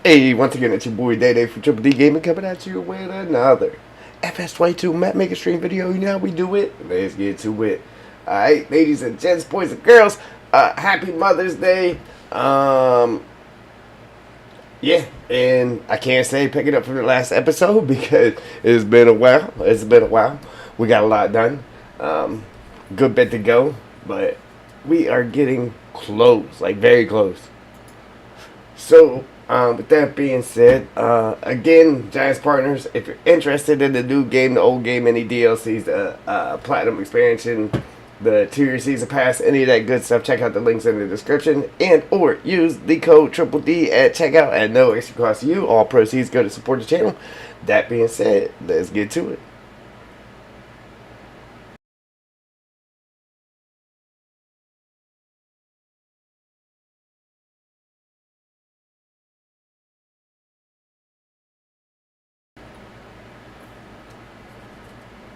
Hey, once again, it's your boy Day Day from Triple D Gaming coming at you with another FS22 map making stream video. You know how we do it. Let's get to it. Alright, ladies and gents, boys and girls, happy Mother's Day. Yeah, and I can't say pick it up from the last episode because it's been a while. We got a lot done. Good bit to go, but we are getting close, like very close. So, with that being said, again, Giants Partners, if you're interested in the new game, the old game, any DLCs, the Platinum Expansion, the 2-year Season Pass, any of that good stuff, check out the links in the description, and or use the code Triple D at checkout at no extra cost to you. All proceeds go to support the channel. That being said, let's get to it.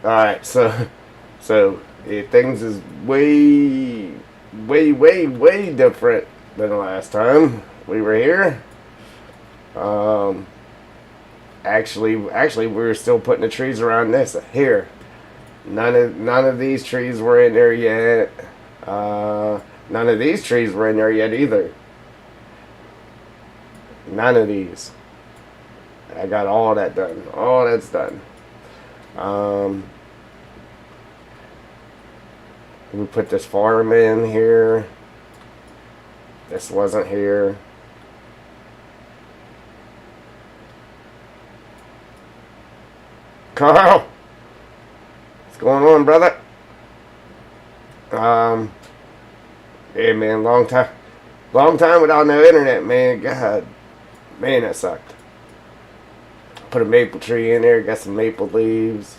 Alright, so yeah, things is way different than the last time we were here. Actually, we were still putting the trees around this here. None of these trees were in there yet. None of these trees were in there yet either. None of these. I got all that done. All that's done. We put this farm in here. This wasn't here. Carl! What's going on, brother? Yeah, man, long time without no internet, man. God, man, that sucked. Put a maple tree in there, got some maple leaves.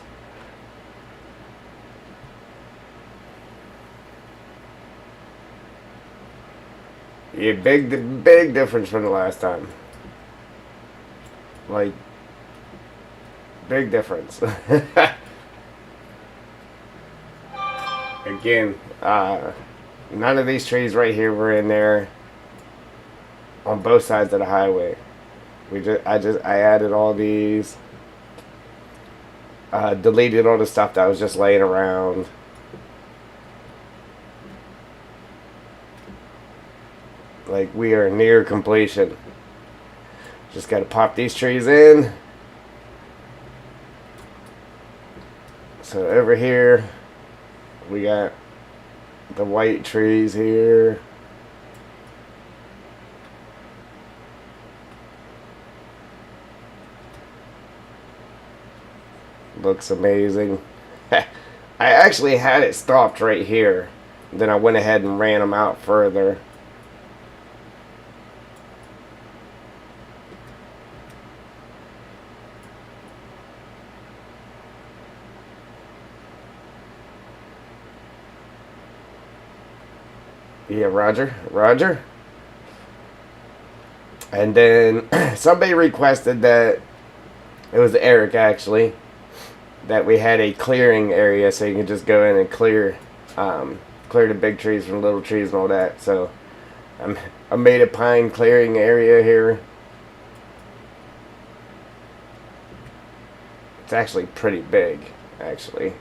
Yeah, big difference from the last time. Like, big difference. Again, none of these trees right here were in there on both sides of the highway. I added all these. Deleted all the stuff that was just laying around. Like, we are near completion. Just gotta pop these trees in. So over here, we got the white trees here. Looks amazing. I actually had it stopped right here. Then I went ahead and ran them out further. Yeah, Roger. And then somebody requested that, it was Eric actually, that we had a clearing area so you can just go in and clear the big trees from little trees and all that. So I made a pine clearing area here. It's actually pretty big, actually.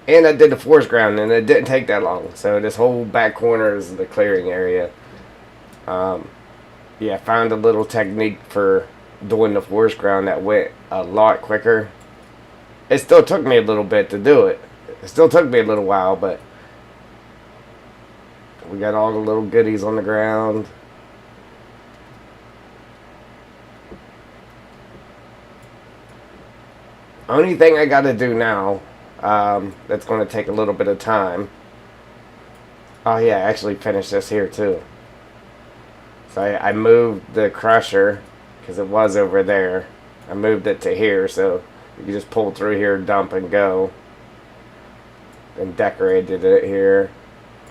And I did the forest ground, and it didn't take that long. So this whole back corner is the clearing area. Yeah, I found a little technique for doing the forest ground that went a lot quicker. It still took me a little bit to do it. It still took me a little while, but we got all the little goodies on the ground. Only thing I got to do now, that's going to take a little bit of time. Oh yeah, I actually finished this here too. So I moved the crusher, because it was over there. I moved it to here, so you can just pull through here, dump and go. And decorated it here.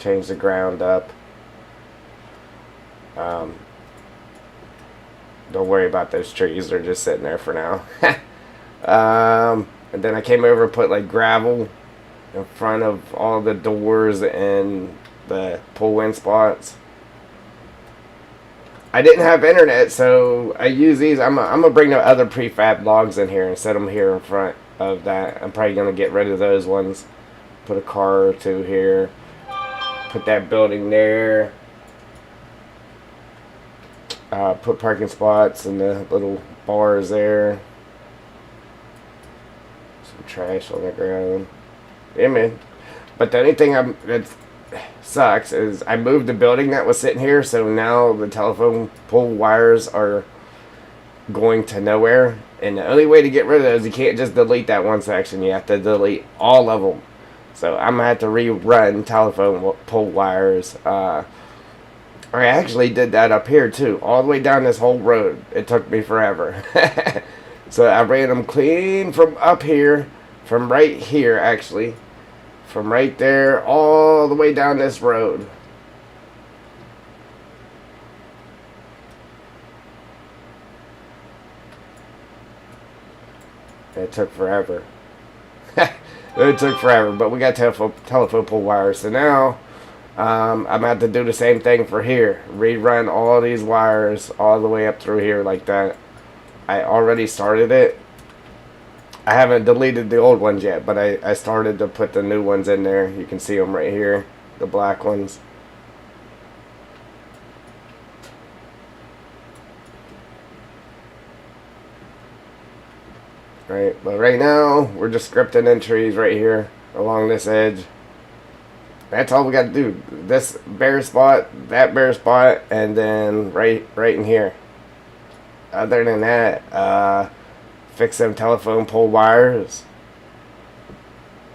Changed the ground up. Don't worry about those trees, they're just sitting there for now. And then I came over and put like gravel in front of all the doors and the pull-in spots. I didn't have internet, so I use these. I'm gonna bring the other prefab logs in here and set them here in front of that. I'm probably gonna get rid of those ones. Put a car or two here. Put that building there. Put parking spots and the little bars there. Some trash on the ground. Yeah, man. But the only thing that sucks is I moved the building that was sitting here, so now the telephone pole wires are going to nowhere. And the only way to get rid of those, you can't just delete that one section. You have to delete all of them. So I'm gonna have to rerun telephone pole wires. I actually did that up here too, all the way down this whole road. It took me forever. So I ran them clean from up here, from right here actually, from right there all the way down this road. It took forever. It took forever, but we got telephone pole wires. So now I'm about to do the same thing for here. Rerun all these wires all the way up through here like that. I already started it. I haven't deleted the old ones yet, but I started to put the new ones in there. You can see them right here, the black ones. Right, but right now we're just scripting in trees right here along this edge. That's all we got to do. This bare spot, that bare spot, and then right in here. Other than that, fix them telephone pole wires,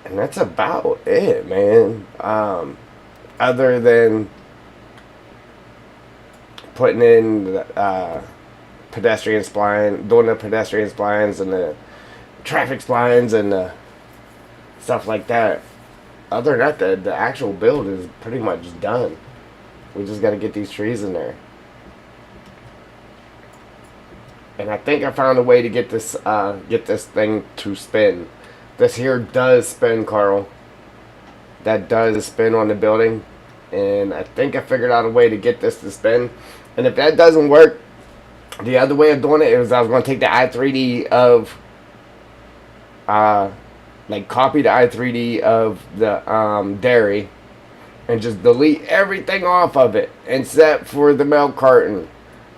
and that's about it, man. Other than putting in the pedestrian spline, doing the pedestrian splines and the traffic splines and stuff like that. Other than that, the actual build is pretty much done. We just got to get these trees in there. And I think I found a way to get this thing to spin. This here does spin, Carl. That does spin on the building. And I think I figured out a way to get this to spin. And if that doesn't work, the other way of doing it is I was going to take the i3D of like copy the i3D of the dairy and just delete everything off of it except for the milk carton,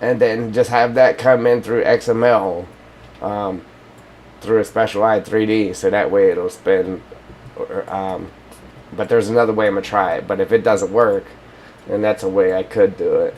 and then just have that come in through XML through a special i3D, so that way it'll spin. But there's another way I'm gonna try it, but if it doesn't work, then that's a way I could do it.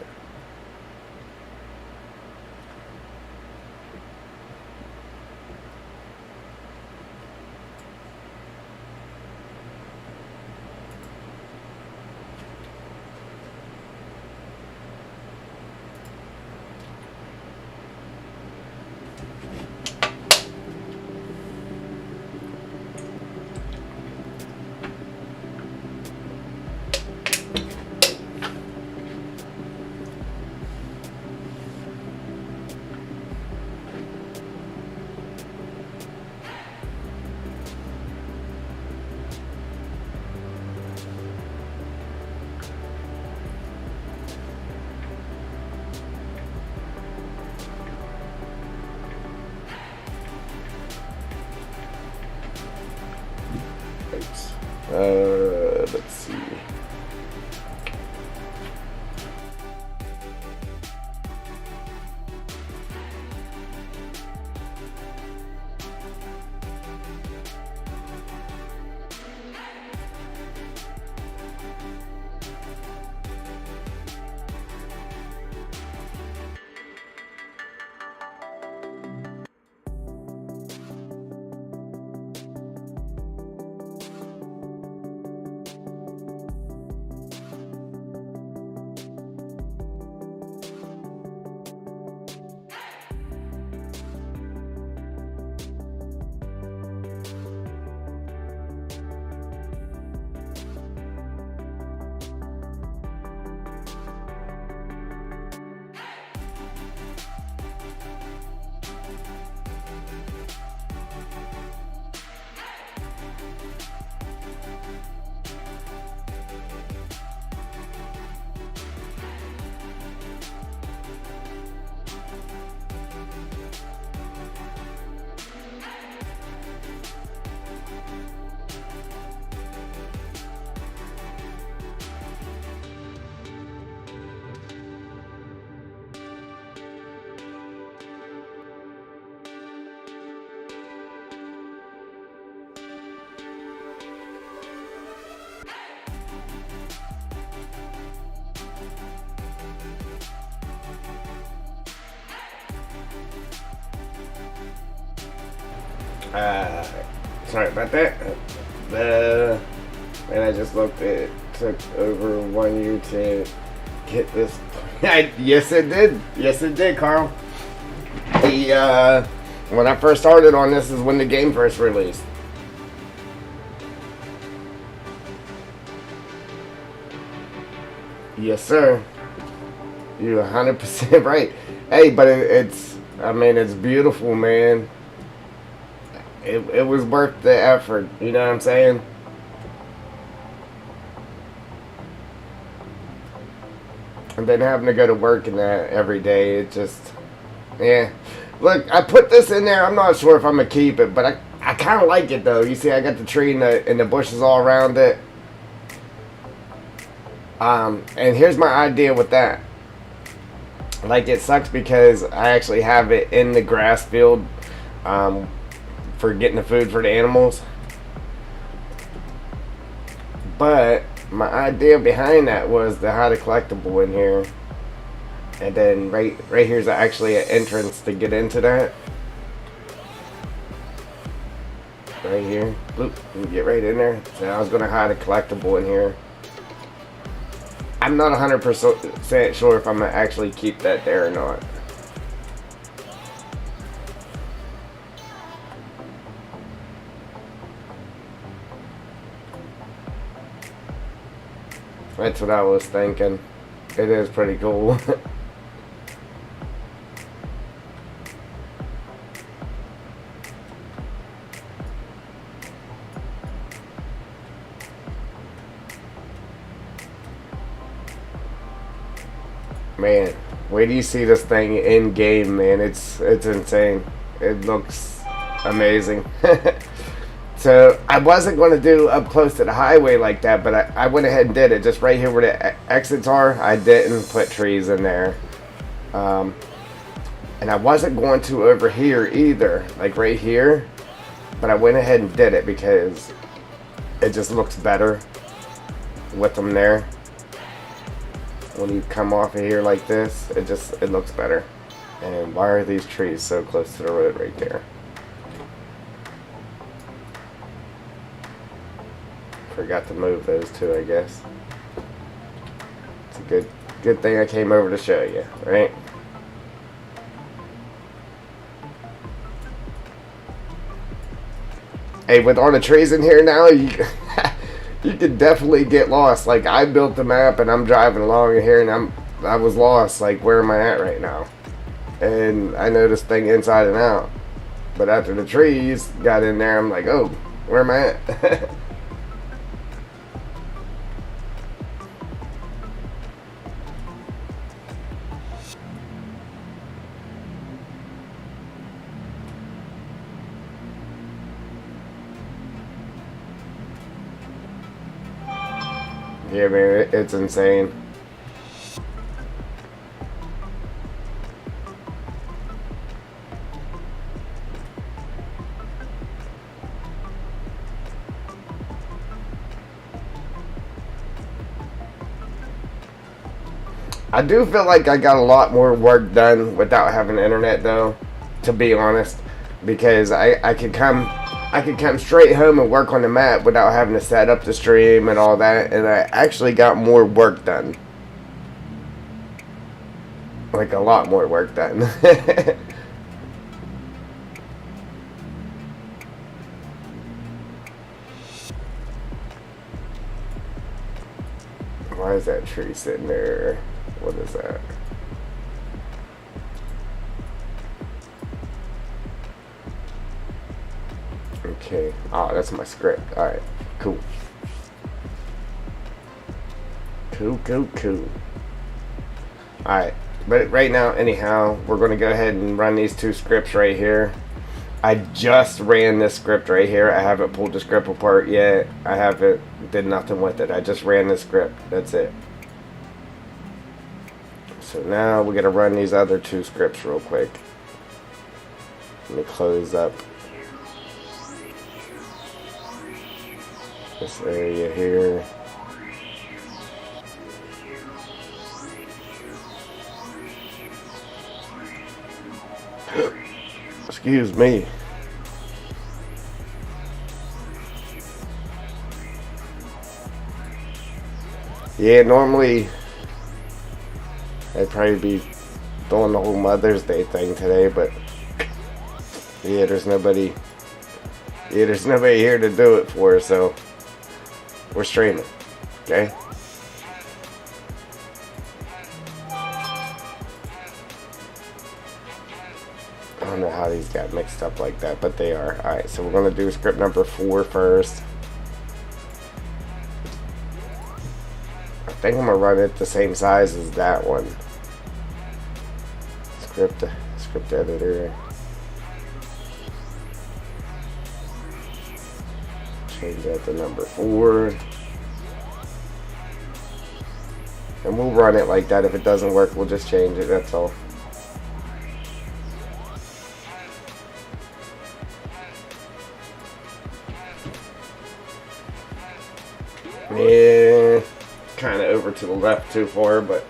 Uh, Sorry about that. And I just looked, it took over 1 year to get this. Yes, it did. Yes, it did, Carl. When I first started on this is when the game first released. Yes, sir. You're 100% right. Hey, but I mean, it's beautiful, man. It was worth the effort. You know what I'm saying? And then having to go to work and that every day, it just, yeah. Look, I put this in there. I'm not sure if I'm gonna keep it, but I kind of like it though. You see, I got the tree and the bushes all around it. And here's my idea with that. Like, it sucks because I actually have it in the grass field for getting the food for the animals. But my idea behind that was to hide a collectible in here. And then right here's actually an entrance to get into that. Right here. Bloop, you get right in there. So I was going to hide a collectible in here. I'm not 100% sure if I'm going to actually keep that there or not. That's what I was thinking. It is pretty cool. Man, wait till you see this thing in game, man. It's insane. It looks amazing. So I wasn't going to do up close to the highway like that, but I went ahead and did it. Just right here where the exits are, I didn't put trees in there. And I wasn't going to over here either, like right here. But I went ahead and did it because it just looks better with them there. When you come off of here like this, it looks better. And why are these trees so close to the road right there? Forgot to move those two, I guess. It's a good thing I came over to show you, right? Hey, with all the trees in here now, you could definitely get lost. Like, I built the map and I'm driving along here and I was lost. Like, where am I at right now? And I know this thing inside and out. But after the trees got in there, I'm like, oh, where am I at? Yeah, man, it's insane. I do feel like I got a lot more work done without having internet, though, to be honest, because I could come straight home and work on the map without having to set up the stream and all that, and I actually got more work done. Like, a lot more work done. Why is that tree sitting there? What is that? Okay. Oh, that's my script. Alright. Cool. Cool. Alright. But right now, anyhow, we're going to go ahead and run these two scripts right here. I just ran this script right here. I haven't pulled the script apart yet. I haven't did nothing with it. I just ran the script. That's it. So now we got to run these other two scripts real quick. Let me close up this area here. Excuse me. Yeah, normally I'd probably be doing the whole Mother's Day thing today, but yeah, there's nobody. Yeah, there's nobody here to do it for us, so we're streaming. Okay. I don't know how these got mixed up like that, but they are. Alright, so we're going to do script number 4 first. I think I'm going to run it the same size as that one. Script editor. Change that to number 4. And we'll run it like that. If it doesn't work, we'll just change it, that's all. Yeah, kind of over to the left too far, but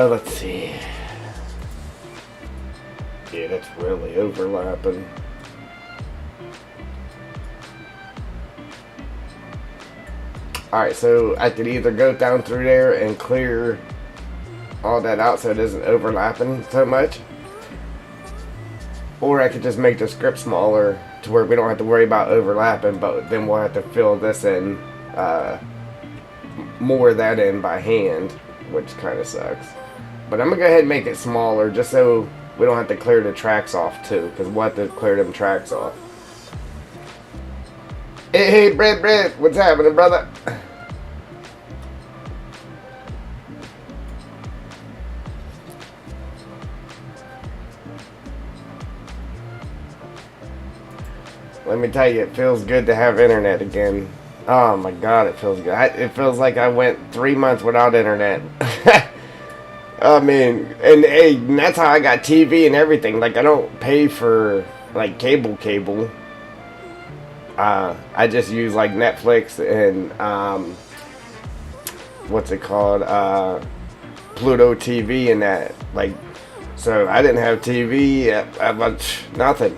let's see. Yeah, that's really overlapping. Alright, so I could either go down through there and clear all that out so it isn't overlapping so much, or I could just make the script smaller to where we don't have to worry about overlapping, but then we'll have to fill this in, more of that in by hand, which kind of sucks. But I'm going to go ahead and make it smaller just so we don't have to clear the tracks off too, because we'll have to clear them tracks off. Hey, Brett, what's happening, brother? Let me tell you, it feels good to have internet again. Oh my god, it feels good. It feels like I went 3 months without internet. I mean, and hey, that's how I got TV and everything. Like, I don't pay for, like, cable. I just use, like, Netflix and, what's it called? Pluto TV and that. Like, so I didn't have TV, nothing.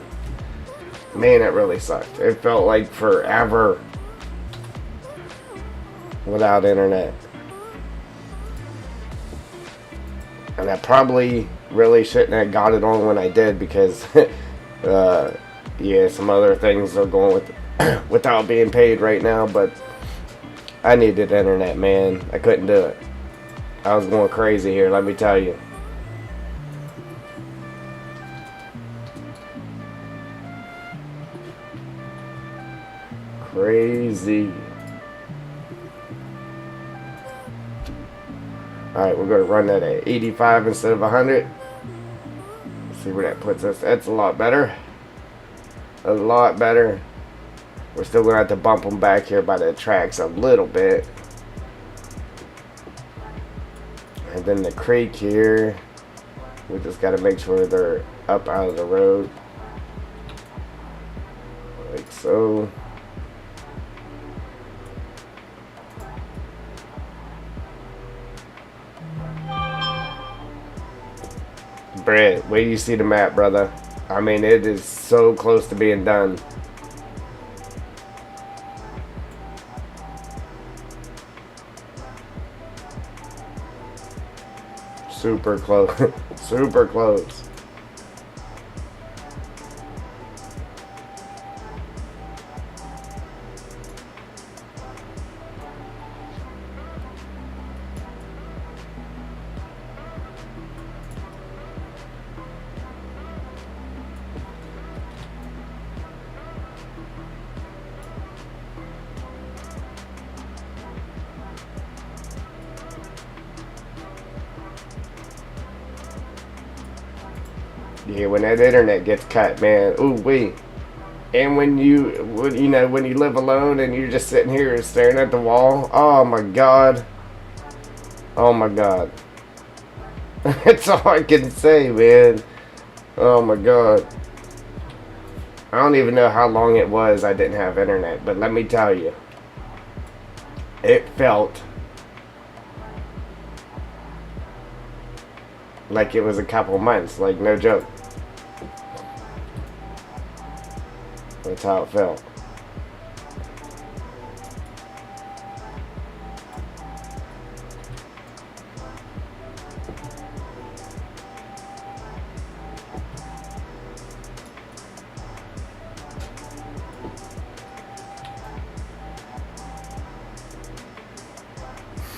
Man, it really sucked. It felt like forever without internet. And I probably really shouldn't have got it on when I did, because yeah, some other things are going with without being paid right now, but I needed internet, man. I couldn't do it. I was going crazy here, let me tell you. Crazy. Alright, we're going to run that at 85 instead of 100. See where that puts us. That's a lot better. A lot better. We're still going to have to bump them back here by the tracks a little bit. And then the creek here, we just got to make sure they're up out of the road. Like so. Brett, where do you see the map, brother? I mean, it is so close to being done. Super close. Super close. Yeah, when that internet gets cut, man, ooh wee. And when you live alone and you're just sitting here staring at the wall, oh my god. Oh my god. That's all I can say, man. Oh my god. I don't even know how long it was I didn't have internet, but let me tell you, it felt like it was a couple months, like no joke. That's how it felt.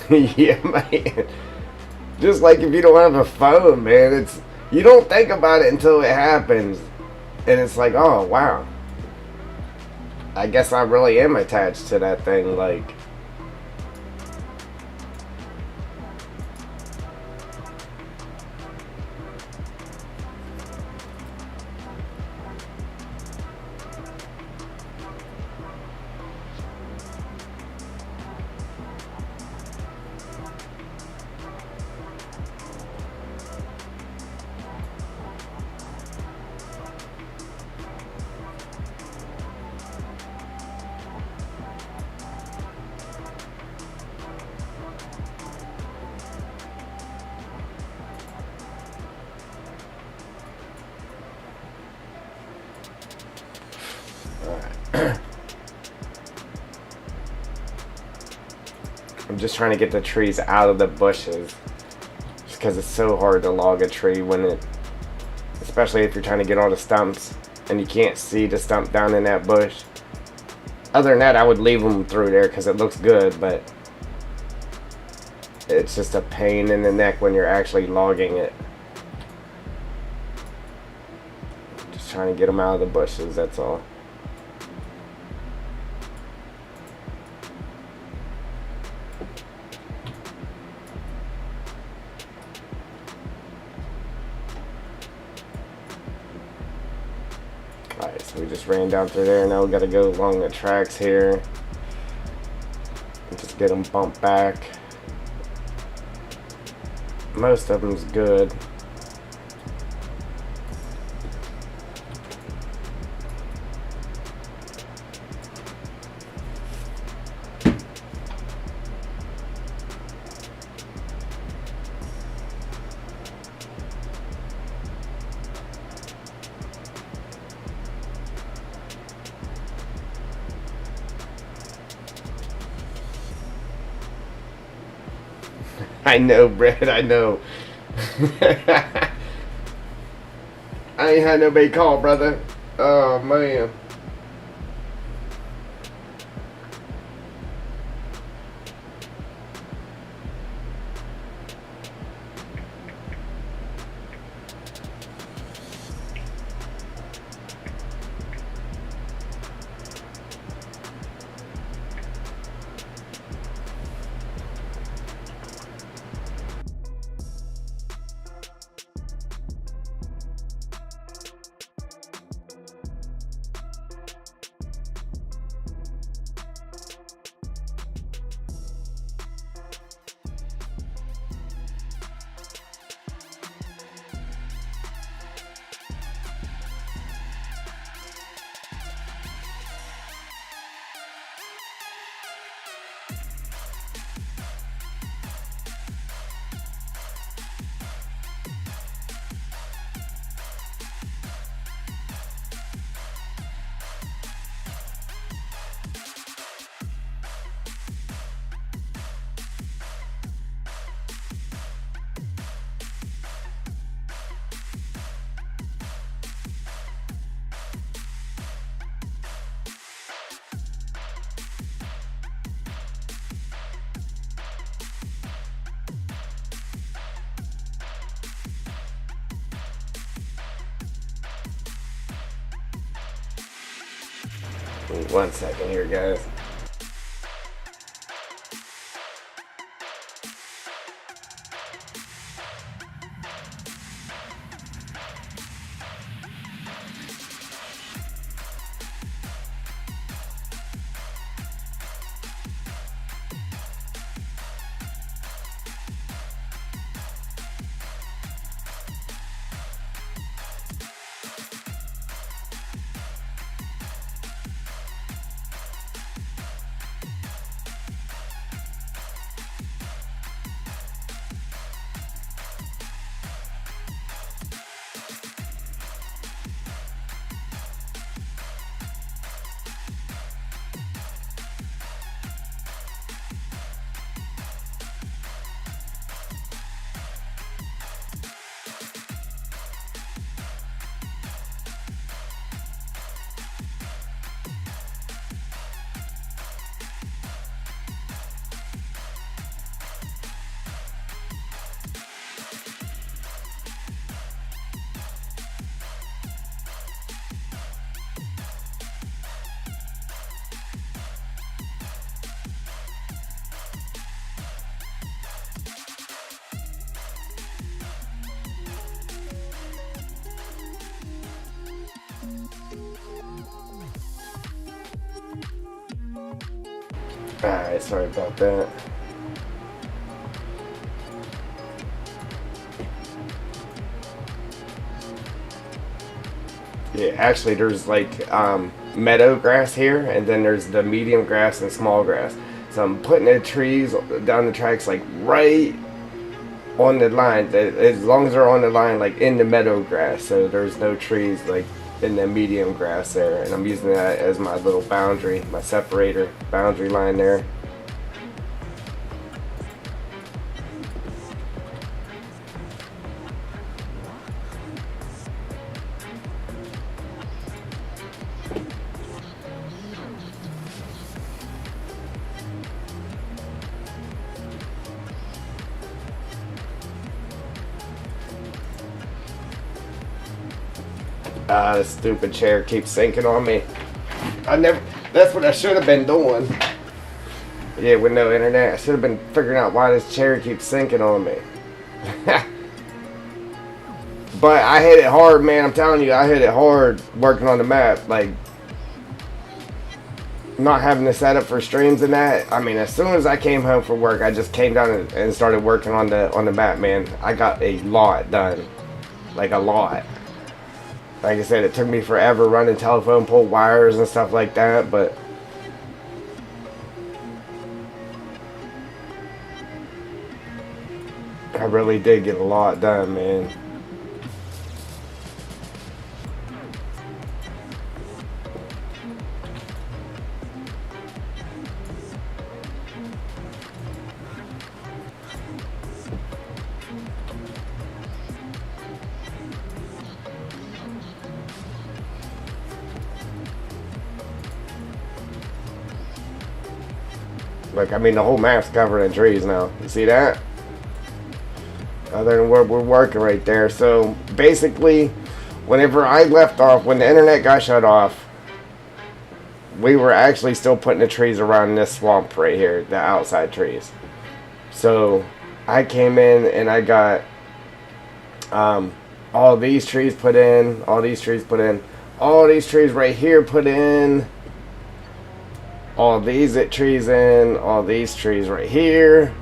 Yeah, man. Just like if you don't have a phone, man, you don't think about it until it happens. And it's like, oh, wow. I guess I really am attached to that thing, like. I'm just trying to get the trees out of the bushes, just because it's so hard to log a tree especially if you're trying to get on the stumps and you can't see the stump down in that bush. Other than that, I would leave them through there because it looks good, but it's just a pain in the neck when you're actually logging it. Just trying to get them out of the bushes, that's all. Alright, so we just ran down through there. Now we gotta go along the tracks here and just get them bumped back. Most of them's good. I know, Brett, I know. I ain't had nobody call, brother. Oh, man. 1 second here, guys. Alright, sorry about that. Yeah, actually there's like meadow grass here, and then there's the medium grass and small grass. So I'm putting the trees down the tracks like right on the line, as long as they're on the line, like in the meadow grass, so there's no trees like in the medium grass there, and I'm using that as my little boundary, my separator boundary line there. This stupid chair keeps sinking on me. That's what I should have been doing. Yeah, with no internet, I should have been figuring out why this chair keeps sinking on me. But I hit it hard, man. I'm telling you, I hit it hard working on the map. Like, not having to set up for streams and that. I mean, as soon as I came home from work, I just came down and started working on the map, man. I got a lot done. Like, a lot. Like I said, it took me forever running telephone pole wires and stuff like that, but I really did get a lot done, man. Like, I mean, the whole map's covered in trees now. You see that? Other than where we're working right there. So, basically, whenever I left off, when the internet got shut off, we were actually still putting the trees around this swamp right here. The outside trees. So, I came in and I got all these trees put in. All these trees put in. All these trees right here put in. All these trees in, all these trees right here,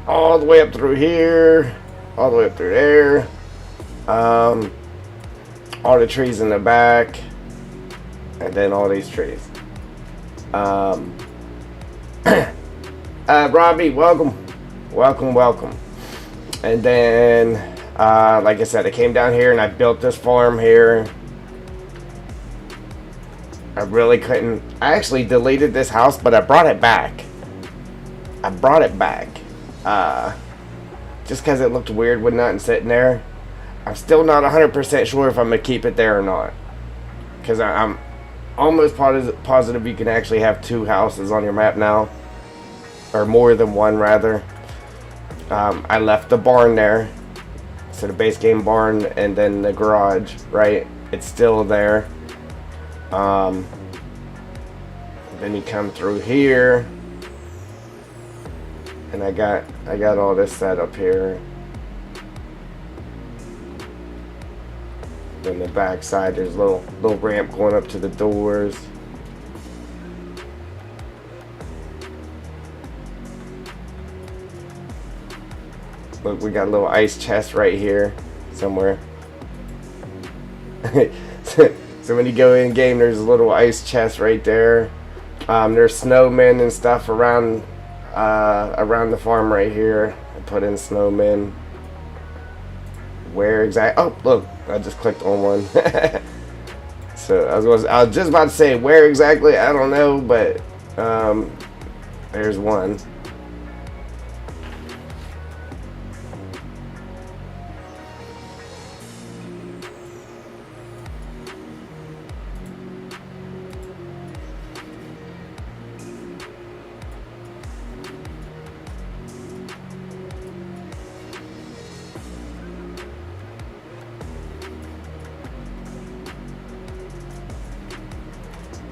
all the way up through here, all the way up through there, all the trees in the back, and then all these trees. Robbie, welcome. And then, like I said, I came down here and I built this farm here. I really couldn't. I actually deleted this house, but I brought it back. Just because it looked weird with nothing sitting there. I'm still not 100% sure if I'm going to keep it there or not. Because I'm almost positive you can actually have 2 houses on your map now. Or more than one, rather. I left the barn there. So the base game barn and then the garage, right? It's still there. Then you come through here, and I got all this set up here. Then the back side, there's a little ramp going up to the doors. Look, we got a little ice chest right here somewhere. So when you go in game, there's a little ice chest right there. There's snowmen and stuff around the farm right here. I put in snowmen. Where exactly? Oh, look, I just clicked on one. So I was just about to say where exactly. I don't know, but there's one.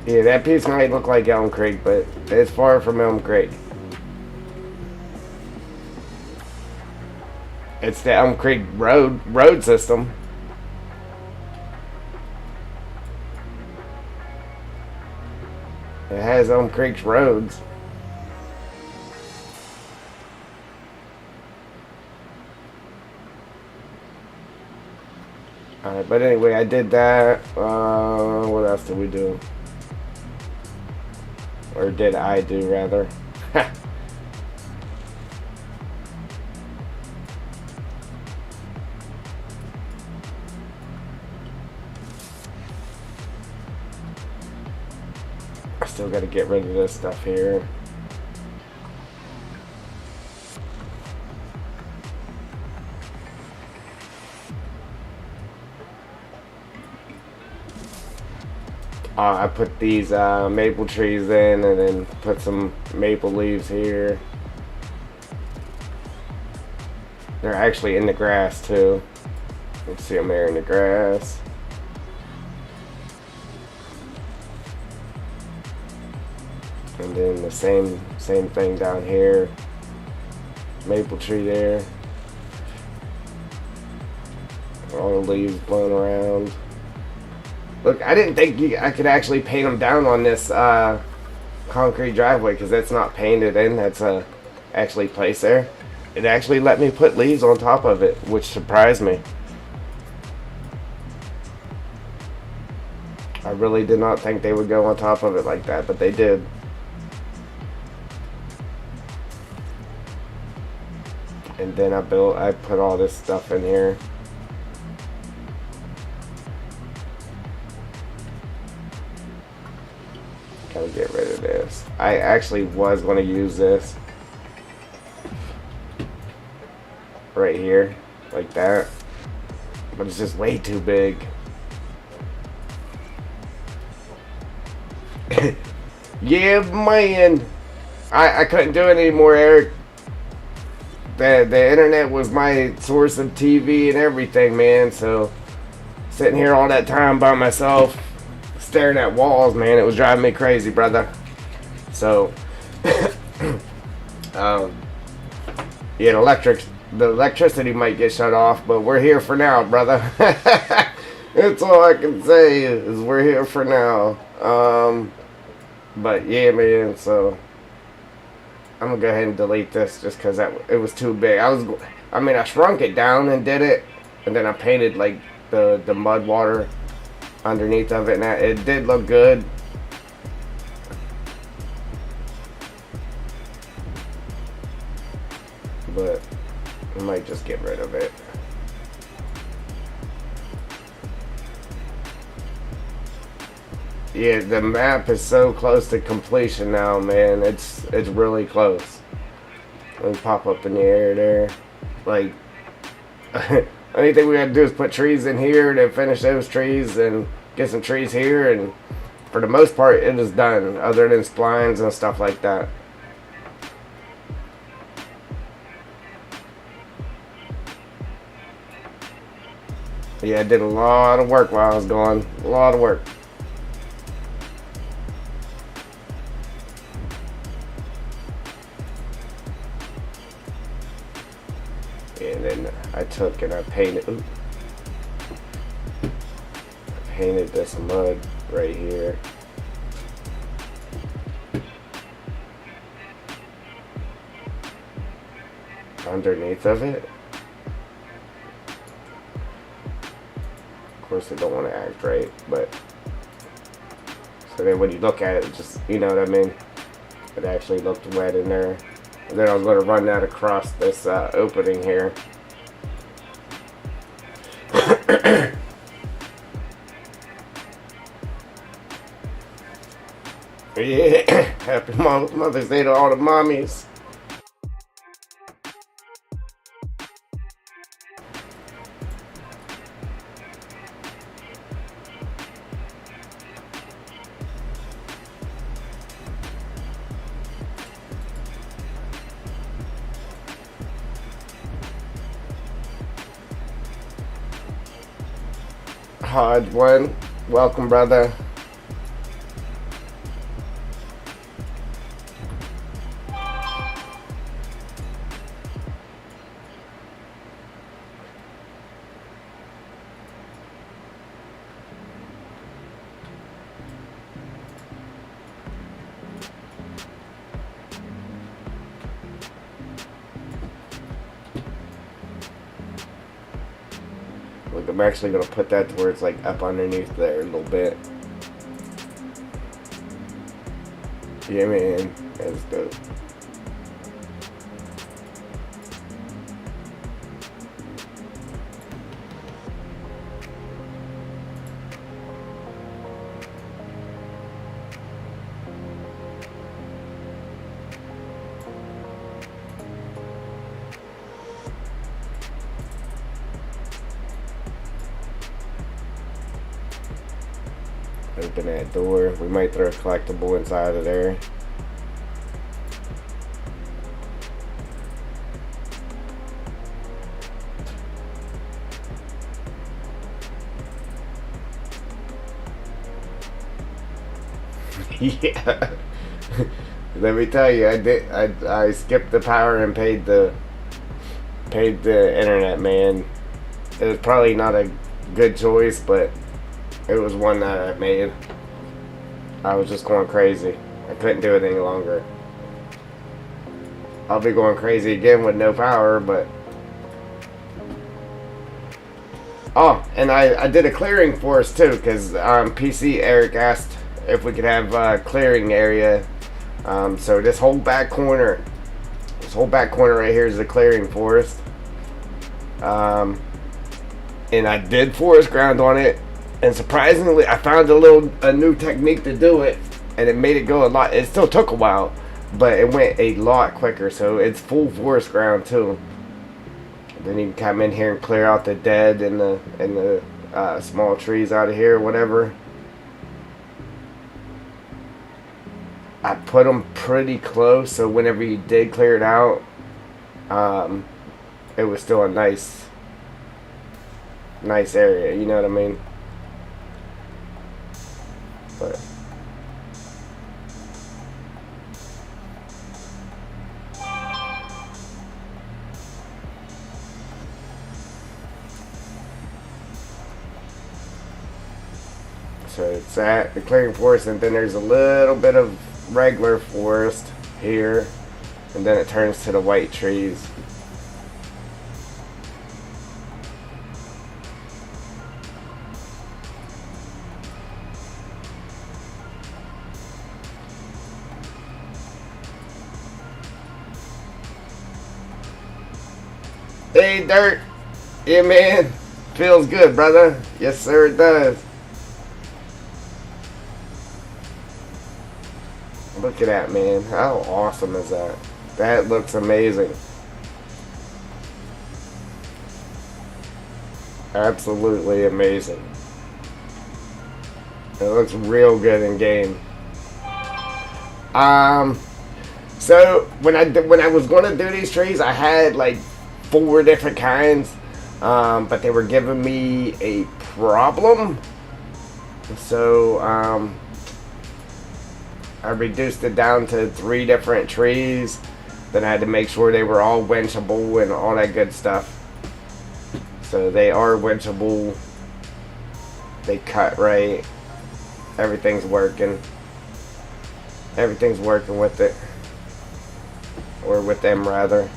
Yeah, that piece might look like Elm Creek, but it's far from Elm Creek. It's the Elm Creek road system. It has Elm Creek's roads. Alright, but anyway, I did that. What else did we do? Or did I do, rather? I still got to get rid of this stuff here. I put these maple trees in, and then put some maple leaves here. They're actually in the grass too. You can see them there in the grass. And then the same thing down here. Maple tree there. All the leaves blowing around. Look, I didn't think I could actually paint them down on this concrete driveway, because that's not painted in. That's actually placed there. It actually let me put leaves on top of it, which surprised me. I really did not think they would go on top of it like that, but they did. And then I put all this stuff in here. Gotta get rid of this. I actually was going to use this right here, like that, but it's just way too big. Yeah, man, I couldn't do it anymore, Eric. The internet was my source of TV and everything, man. So sitting here all that time by myself, staring at walls, man, it was driving me crazy, brother. So yeah, the electricity might get shut off, but we're here for now, brother. That's all I can say is we're here for now. But yeah, man, so I'm gonna go ahead and delete this just because it was too big. I shrunk it down and did it, and then I painted like the mud water underneath of it, and it did look good. But I might just get rid of it. Yeah, the map is so close to completion now, man. It's really close. Let me pop up in the air there. Like, only thing we gotta do is put trees in here to finish those trees and get some trees here, and for the most part it is done, other than splines and stuff like that. Yeah, I did a lot of work while I was gone. A lot of work. took and I painted. Ooh, I painted this mud right here. Underneath of it. Of course, I don't want to act right, but so then when you look at it, just, you know what I mean? It actually looked wet in there. And then I was going to run that across this opening here. Yeah, happy Mother's Day to all the mommies. Hard one. Welcome, brother. Look, I'm actually going to put that to where it's like up underneath there a little bit. Yeah, man. That's dope. Open that door. We might throw a collectible inside of there. Yeah. Let me tell you, I skipped the power and paid the internet, man. It was probably not a good choice, but it was one that I made. I was just going crazy. I couldn't do it any longer. I'll be going crazy again with no power, but... Oh, and I did a clearing for us too, because PC Eric asked if we could have a clearing area. So this whole back corner right here is the clearing forest. And I did forest ground on it. And surprisingly, I found a new technique to do it, and it made it go a lot. It still took a while, but it went a lot quicker. So it's full forest ground too. Then you can come in here and clear out the dead and the small trees out of here, whatever. I put them pretty close, so whenever you did clear it out, it was still a nice area. You know what I mean? But so it's at the clearing forest, and then there's a little bit of regular forest here, and then it turns to the white trees. Hey, Dirt. Yeah, man. Feels good, brother. Yes, sir, it does. Look at that, man. How awesome is that? That looks amazing. Absolutely amazing. It looks real good in game. So when I was gonna do these trees, I had like 4 different kinds, but they were giving me a problem. So I reduced it down to 3 different trees. Then I had to make sure they were all winchable and all that good stuff. So they are winchable. They cut right. Everything's working. Everything's working with it. Or with them, rather.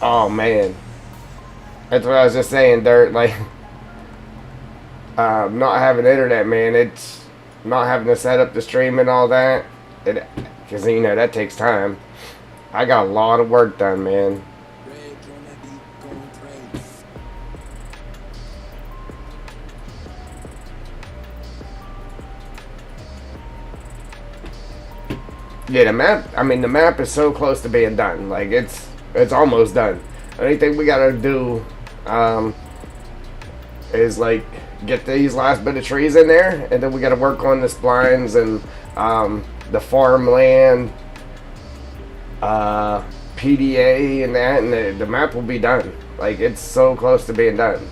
Oh, man. That's what I was just saying, Dirt. Like, not having internet, man. It's not having to set up the stream and all that. Because, you know, that takes time. I got a lot of work done, man. Yeah, the map is so close to being done. Like, it's almost done. The only thing we gotta do, is, like, get these last bit of trees in there, and then we gotta work on the splines and, the farmland, PDA and that, and the map will be done. Like, it's so close to being done.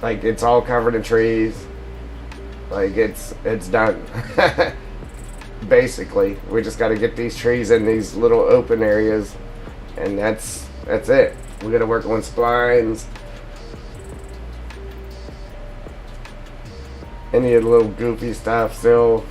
Like, it's all covered in trees. Like, it's done. Basically, we just got to get these trees in these little open areas, and that's it. We got to work on splines, any of the little goofy stuff still.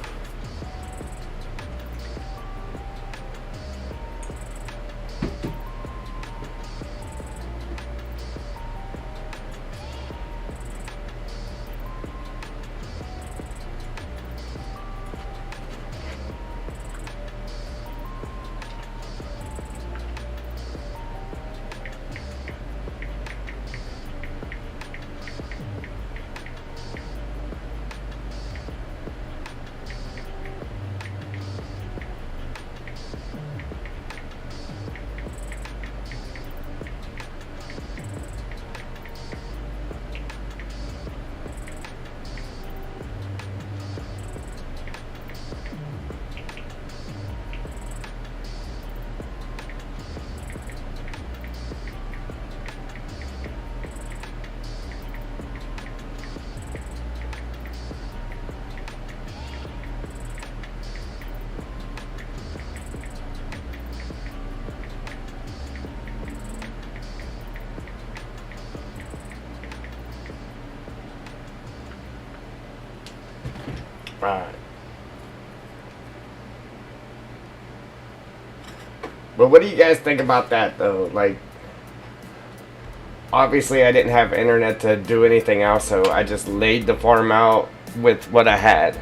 Right. But what do you guys think about that, though? Like, obviously I didn't have internet to do anything else, so I just laid the farm out with what I had.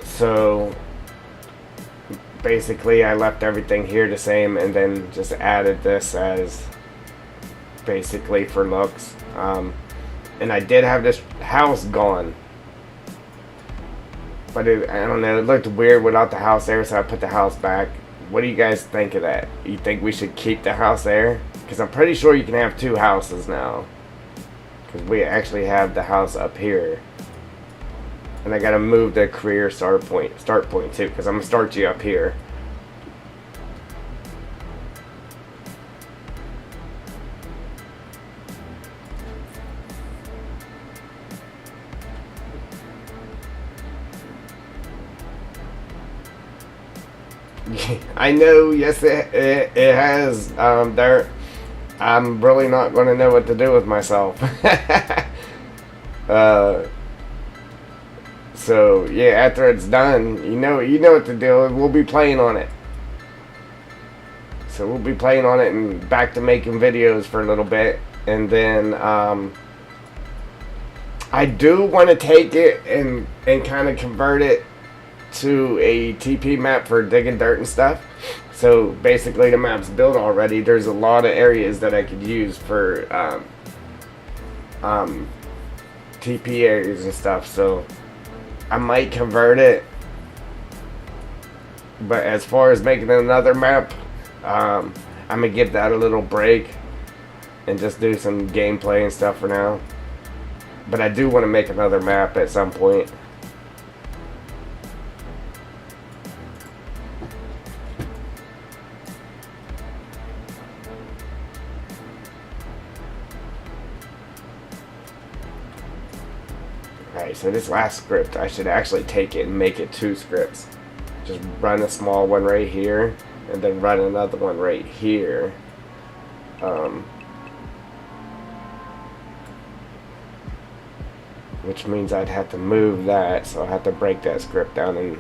So basically I left everything here the same and then just added this as basically for looks. And I did have this house gone, but I don't know, it looked weird without the house there, so I put the house back. What do you guys think of that? You think we should keep the house there? Because I'm pretty sure you can have two houses now, because we actually have the house up here, and I gotta move the career start point too, because I'm gonna start you up here. I know, yes, it has. There, I'm really not going to know what to do with myself. So yeah, after it's done, you know what to do. We'll be playing on it. So we'll be playing on it and back to making videos for a little bit, and then I do want to take it and kind of convert it to a TP map for digging dirt and stuff. So basically the map's built already. There's a lot of areas that I could use for TP areas and stuff, so I might convert it. But as far as making another map, I'm gonna give that a little break and just do some gameplay and stuff for now. But I do want to make another map at some point. Alright, so this last script, I should actually take it and make it 2 scripts. just run a small one right here, and then run another one right here. Which means I'd have to move that, so I'll have to break that script down and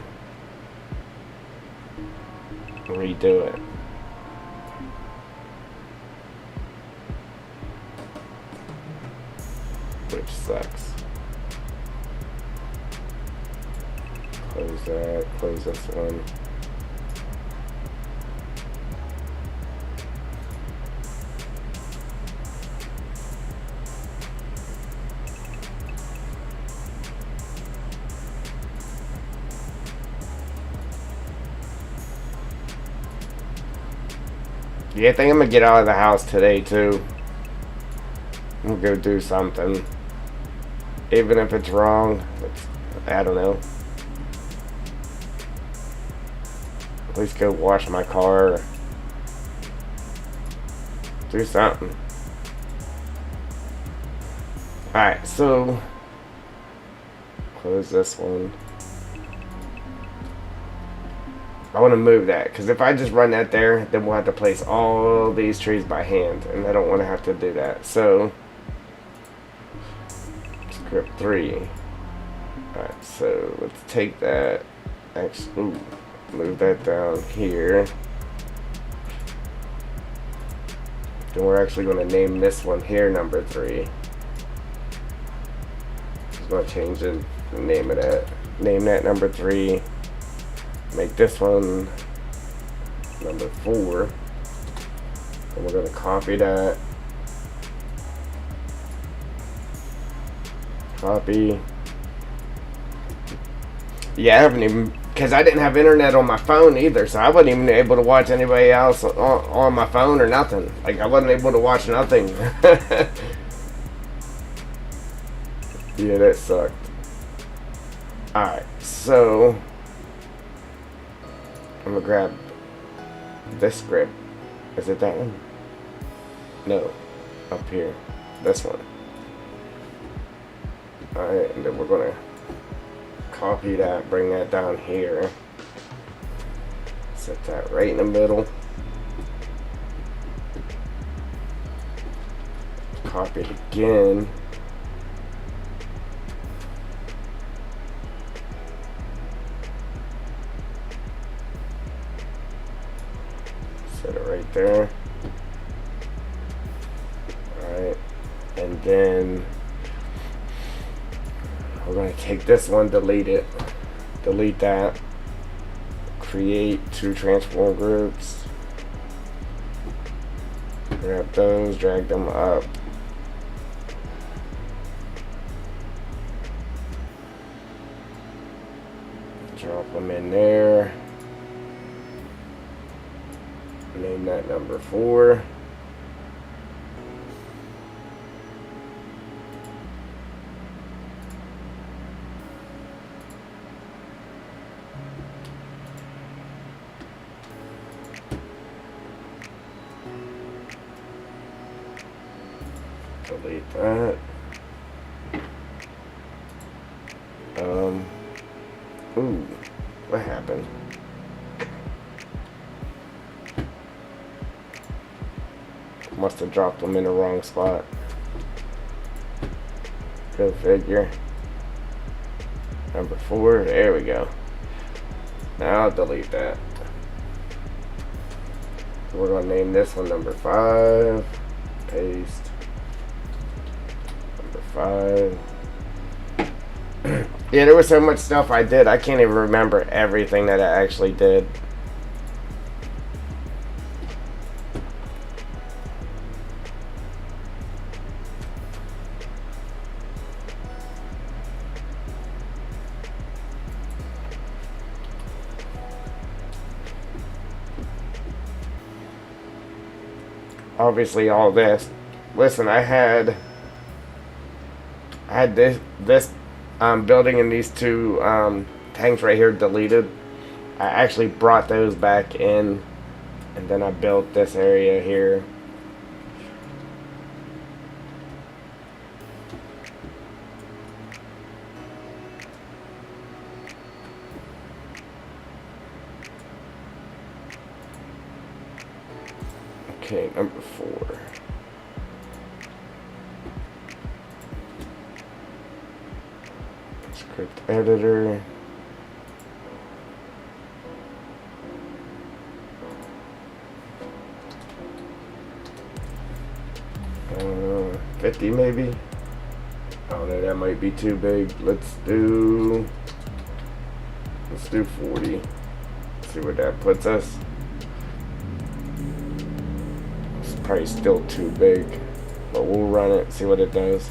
redo it. Which sucks. Close that, close this one. Yeah, I think I'm gonna get out of the house today too. I'm gonna go do something. Even if it's wrong, I don't know. At least go wash my car. Do something. Alright, so close this one. I want to move that, because if I just run that there, then we'll have to place all these trees by hand, and I don't want to have to do that. So, script 3. Alright, so let's take that, actually, move that down here. Then we're actually going to name this one here number 3. Just going to change the name of that. Name that number 3. Make this one number 4, and we're going to copy that, copy. Yeah, I haven't even, because I didn't have internet on my phone either, so I wasn't even able to watch anybody else on my phone or nothing. Like, I wasn't able to watch nothing. Yeah, that sucked. Alright, so I'm gonna grab this script. Is it that one? No. Up here. This one. Alright, and then we're gonna copy that, bring that down here. Set that right in the middle. Copy it again. Set it right there. Alright, and then we're going to take this one, delete it, delete that, create 2 transform groups, grab those, drag them up, drop them in there. Name that number 4. Delete that. Ooh, what happened? Must have dropped them in the wrong spot. Go figure. Number 4, there we go. Now I'll delete that. We're gonna name this one number 5. Paste. Number 5. Yeah, there was so much stuff I did, I can't even remember everything that I actually did. Obviously all this. Listen, I had this building and these 2 tanks right here deleted. I actually brought those back in, and then I built this area here. Okay, number 4. Script editor. I don't know, 50 maybe? I don't know, that might be too big. Let's do 40. See where that puts us. It's probably still too big, but we'll run it, see what it does.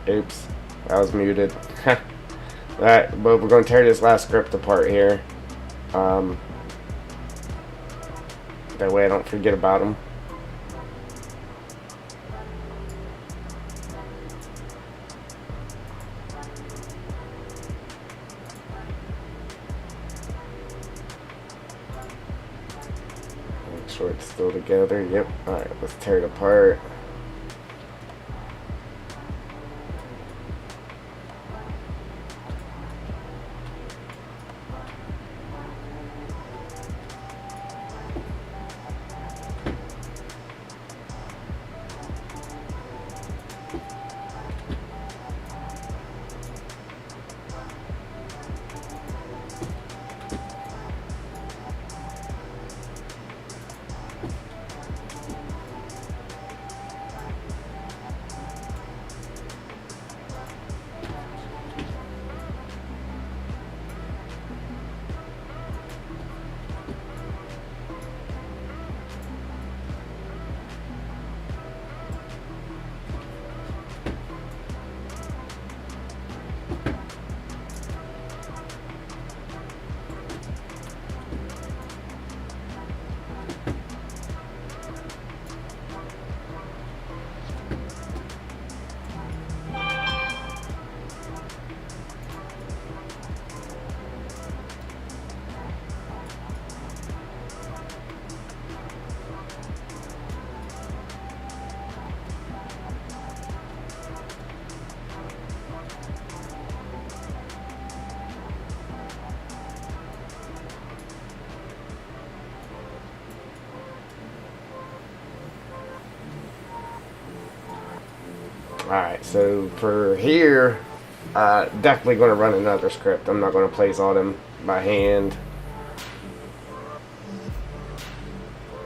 Oops, I was muted. Alright, but we're going to tear this last script apart here. Um, that way I don't forget about them. Make sure it's still together. Yep. Alright, let's tear it apart. Alright, so for here, definitely going to run another script. I'm not going to place all them by hand.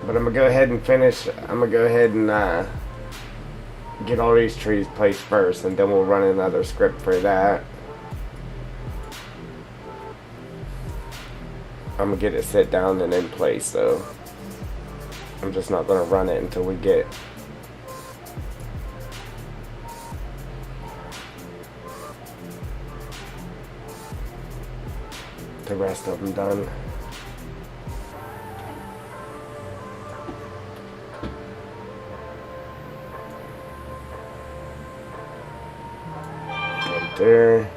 But I'm going to go ahead and finish. I'm going to go ahead and get all these trees placed first, and then we'll run another script for that. I'm going to get it set down and in place, so I'm just not going to run it until we get the rest of them done. Right there.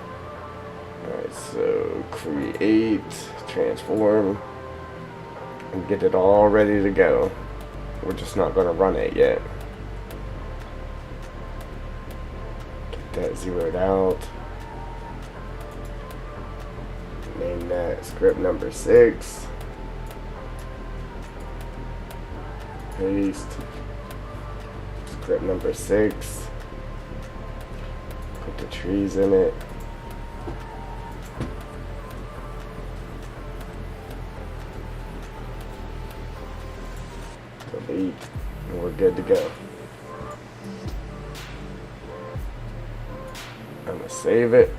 Alright, so create, transform, and get it all ready to go. We're just not going to run it yet. Get that zeroed out. Name that script number 6. Paste. Script number 6. Put the trees in it. Delete. And we're good to go. I'm going to save it.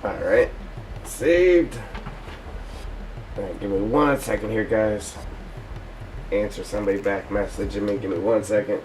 Alright, saved. Alright, give me 1 second here, guys. Answer somebody back messaging me. Give me 1 second.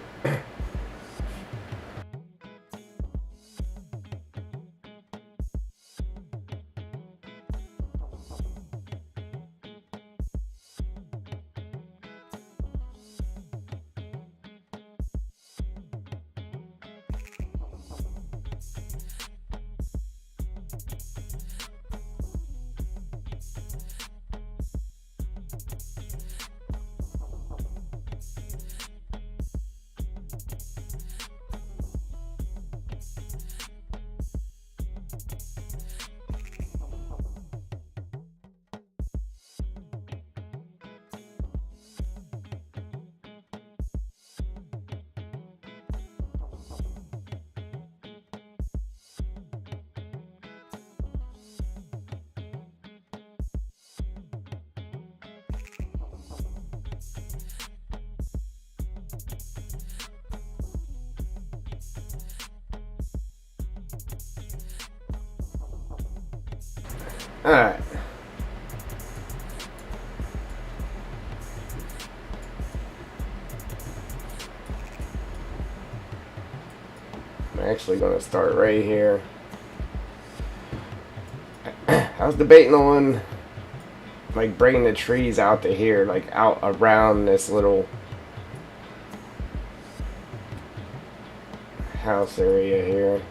Alright. I'm actually going to start right here. I was debating on like bringing the trees out to here, like out around this little house area here.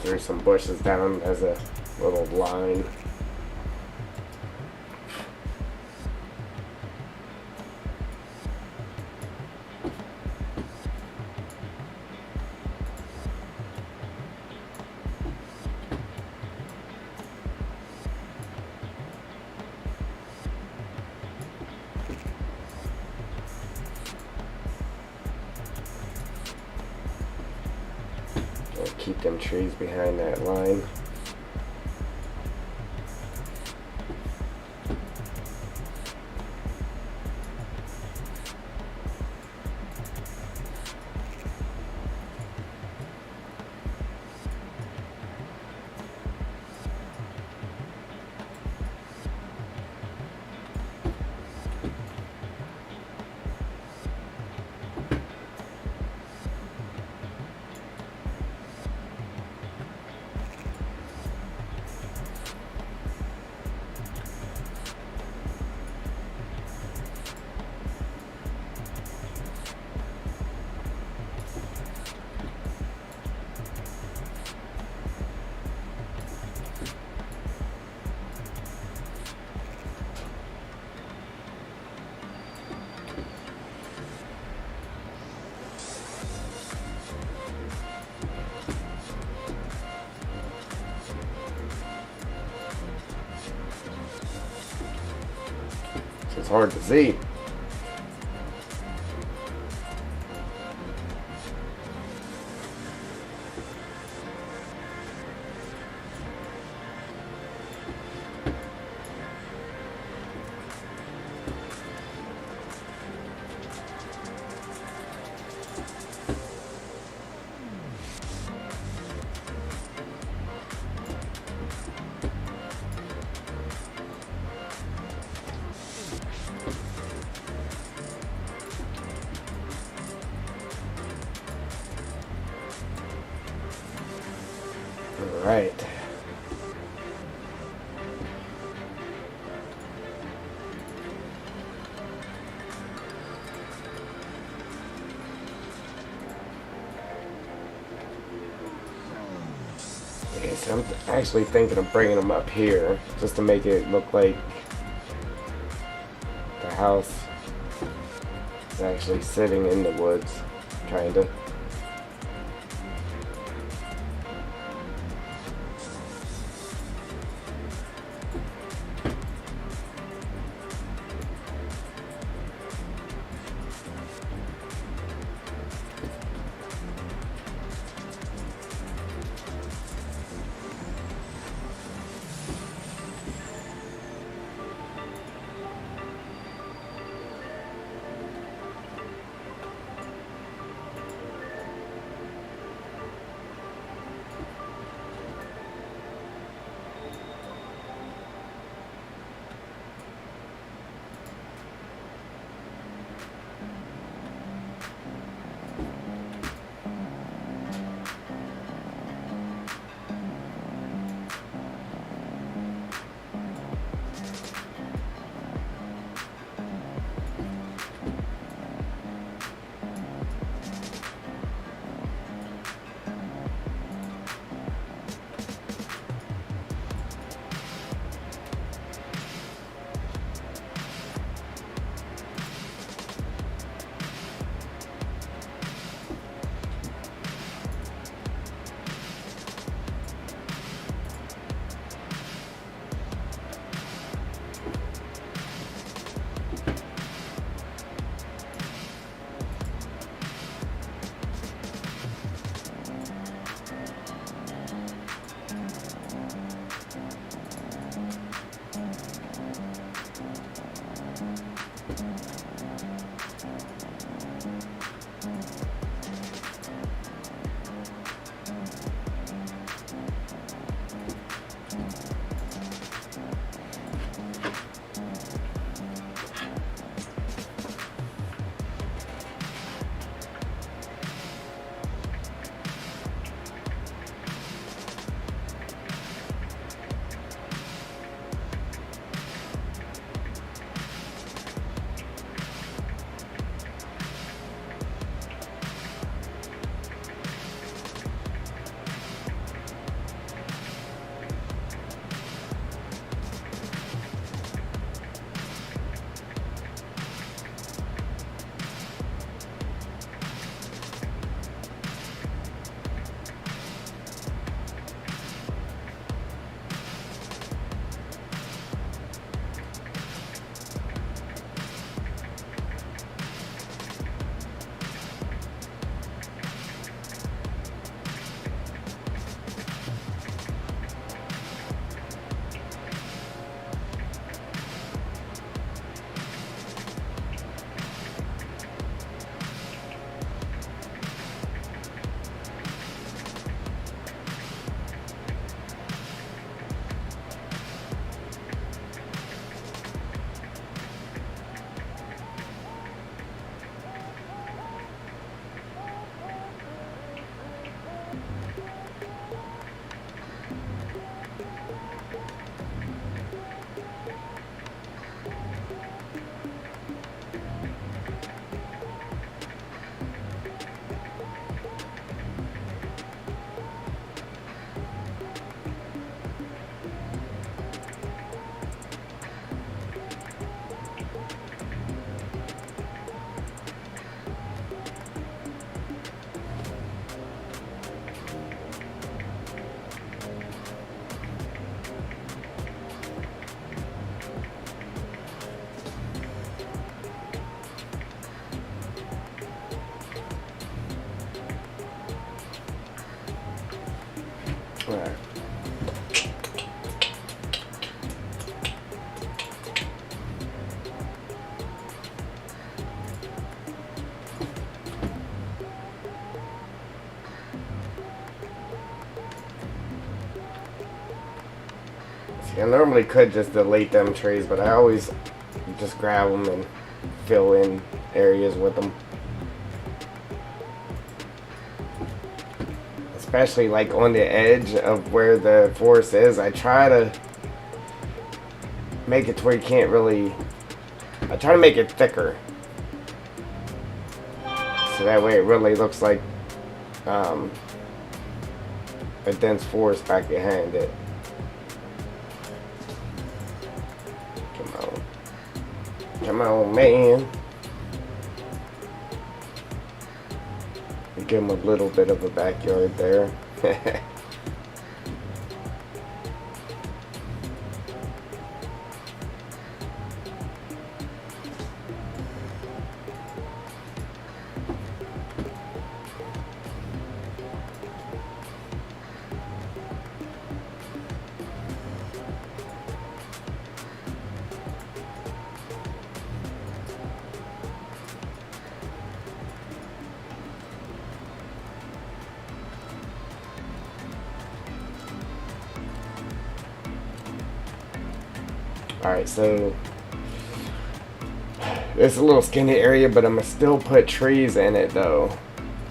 There's some bushes down as a little line. Keep them trees behind that line. It's hard to see. Right. Okay, so I'm actually thinking of bringing them up here just to make it look like the house is actually sitting in the woods, trying to. Alright. See, I normally could just delete them trees, but I always just grab them and fill in areas with them. Especially like on the edge of where the forest is, I try to make it to where you can't really. I try to make it thicker, so that way it really looks like a dense forest back behind it. Come on, man. Give him a little bit of a backyard there. Alright, so it's a little skinny area, but I'm gonna still put trees in it though.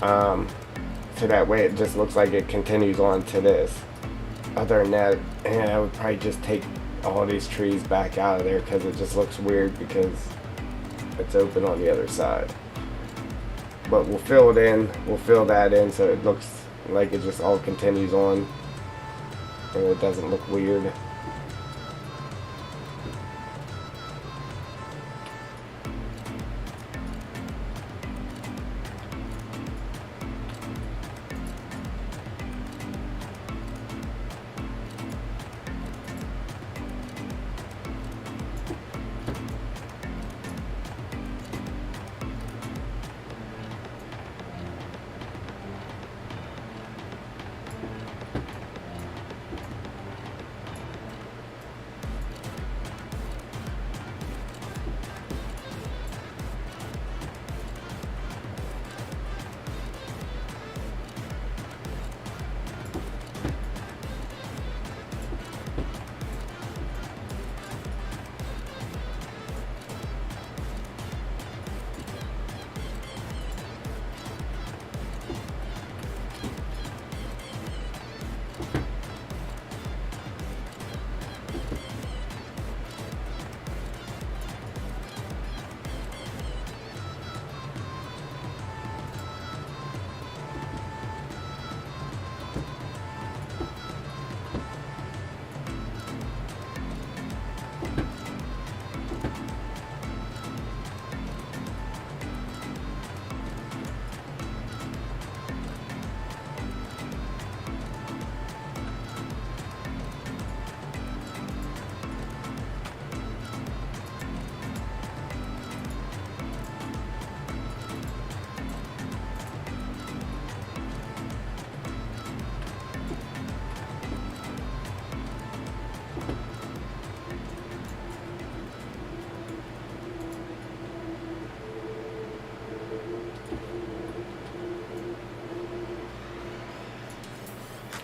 So that way it just looks like it continues on to this. Other than that, I would probably just take all these trees back out of there because it just looks weird because it's open on the other side. But we'll fill it in, we'll fill that in so it looks like it just all continues on and it doesn't look weird.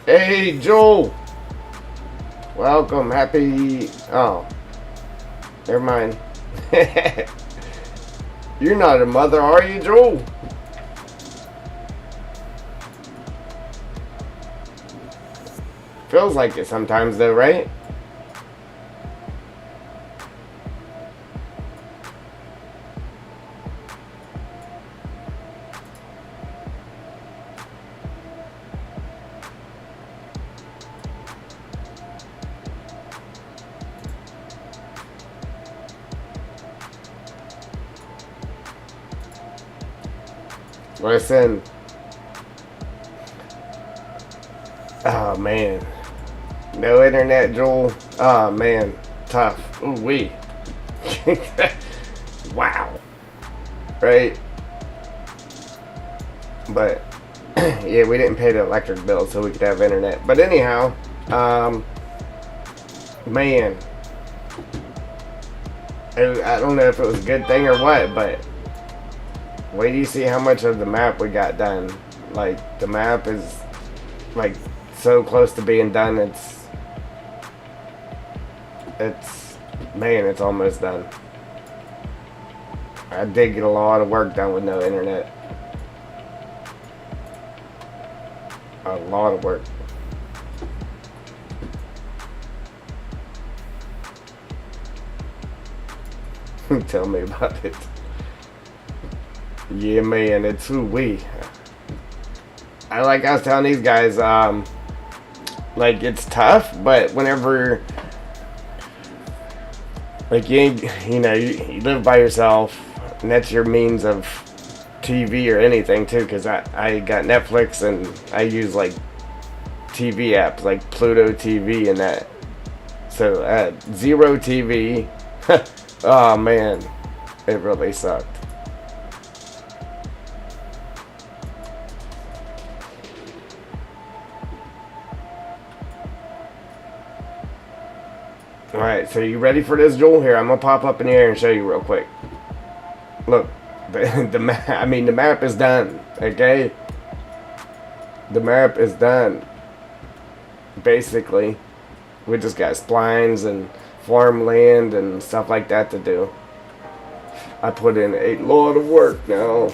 Hey, Joel! Welcome, happy... Oh. Never mind. You're not a mother, are you, Joel? Feels like it sometimes though, right? Listen. Oh man. No internet, Joel. Oh man. Tough. Ooh wee. Wow. Right? But yeah, we didn't pay the electric bill so we could have internet. But anyhow, man, I don't know if it was a good thing or what, but wait do you see how much of the map we got done. Like, the map is like so close to being done. Man, it's almost done. I did get a lot of work done with no internet. A lot of work. Tell me about it. Yeah, man, it's who we. I was telling these guys, like, it's tough, but whenever, like, you live by yourself, and that's your means of TV or anything too, because I got Netflix and I use like TV apps like Pluto TV and that. So zero TV. Oh man, it really sucked. Alright, so you ready for this, Joel? Here, I'm gonna pop up in the air and show you real quick. Look. The map is done, okay? The map is done. Basically, we just got splines and farmland and stuff like that to do. I put in a lot of work now.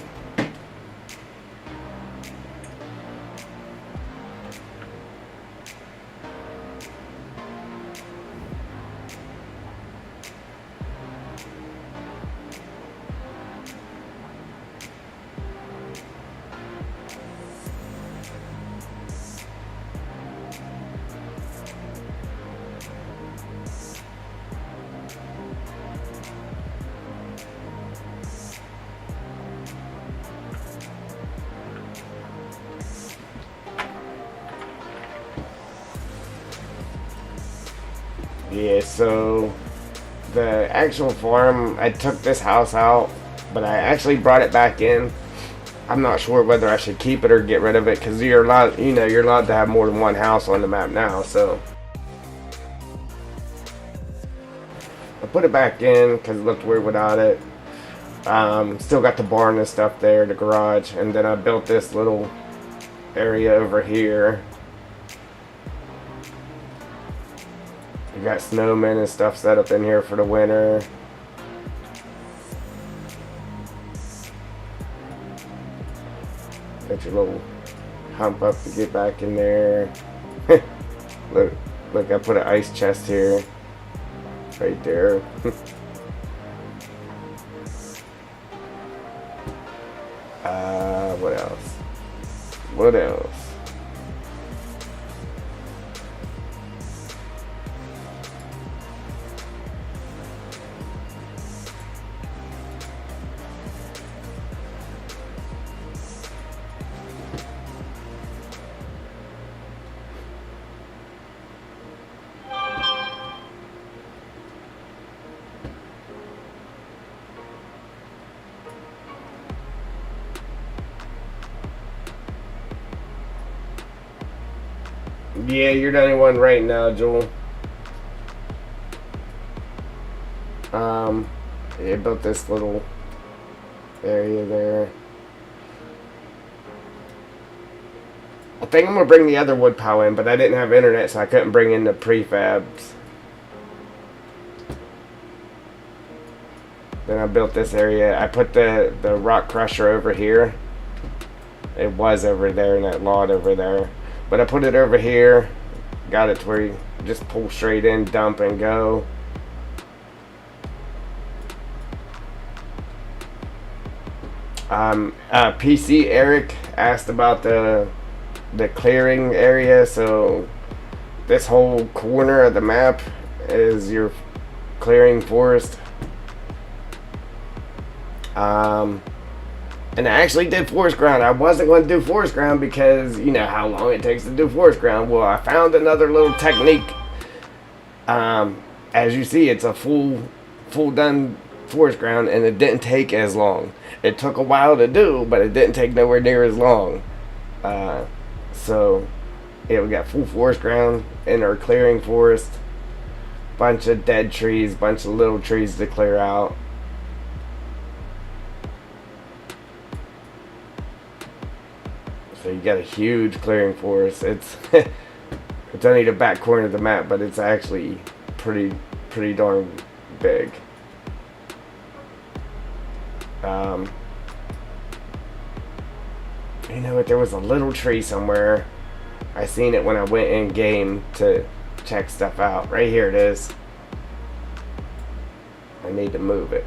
Yeah, so the actual farm, I took this house out, but I actually brought it back in. I'm not sure whether I should keep it or get rid of it, because you're allowed to have more than one house on the map now. So I put it back in because it looked weird without it. Still got the barn and stuff there, the garage, and then I built this little area over here. You got snowmen and stuff set up in here for the winter. Got your little hump up to get back in there. look, I put an ice chest here. Right there. What else? What else? Yeah, you're the only one right now, Joel. Yeah, built this little area there. I think I'm gonna bring the other wood pile in, but I didn't have internet, so I couldn't bring in the prefabs. Then I built this area. I put the rock crusher over here. It was over there in that lot over there. But I put it over here, Got it to where you just pull straight in, dump, and go. PC Eric asked about the clearing area. So this whole corner of the map is your clearing forest. And I actually did forest ground. I wasn't going to do forest ground because you know how long it takes to do forest ground. Well, I found another little technique. As you see, it's a full done forest ground, and it didn't take as long. It took a while to do, but it didn't take nowhere near as long. So yeah, we got full forest ground in our clearing forest. Bunch of dead trees, bunch of little trees to clear out. So you got a huge clearing forest. It's it's only the back corner of the map, but it's actually pretty darn big. You know what? There was a little tree somewhere. I seen it when I went in game to check stuff out. Right here it is. I need to move it.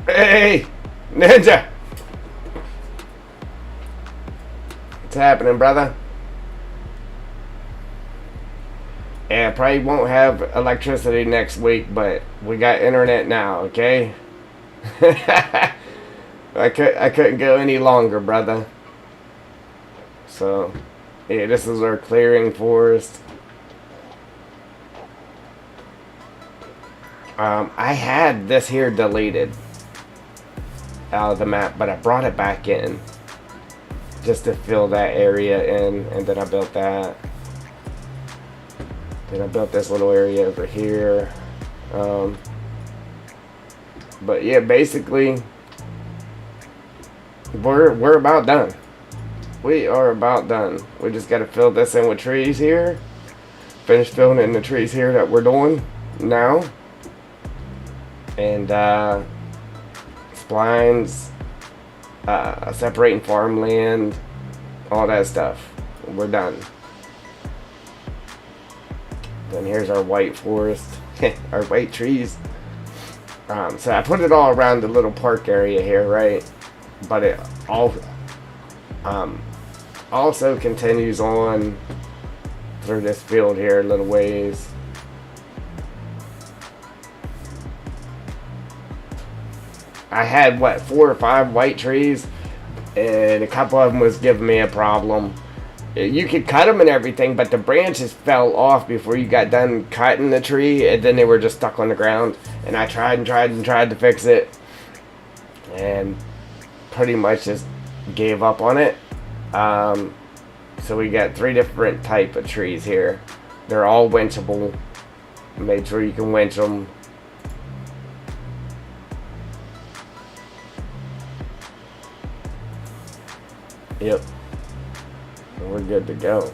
Hey, Ninja! What's happening, brother? Yeah, probably won't have electricity next week, but we got internet now, okay? I couldn't go any longer, brother. So, yeah, this is our clearing forest. I had this here deleted out of the map, but I brought it back in just to fill that area in, and then I built that. Then I built this little area over here. But yeah, basically we're about done. We are about done. We just got to fill this in with trees here. Finish filling in the trees here that we're doing now. And splines, separating farmland, all that stuff. We're done. Then here's our white forest, our white trees. So I put it all around the little park area here, right? But it all also continues on through this field here a little ways. I had, what, 4 or 5 white trees, and a couple of them was giving me a problem. You could cut them and everything, but the branches fell off before you got done cutting the tree, and then they were just stuck on the ground. And I tried and tried and tried to fix it, and pretty much just gave up on it. So we got 3 different type of trees here. They're all winchable. Made sure you can winch them. Yep. And we're good to go.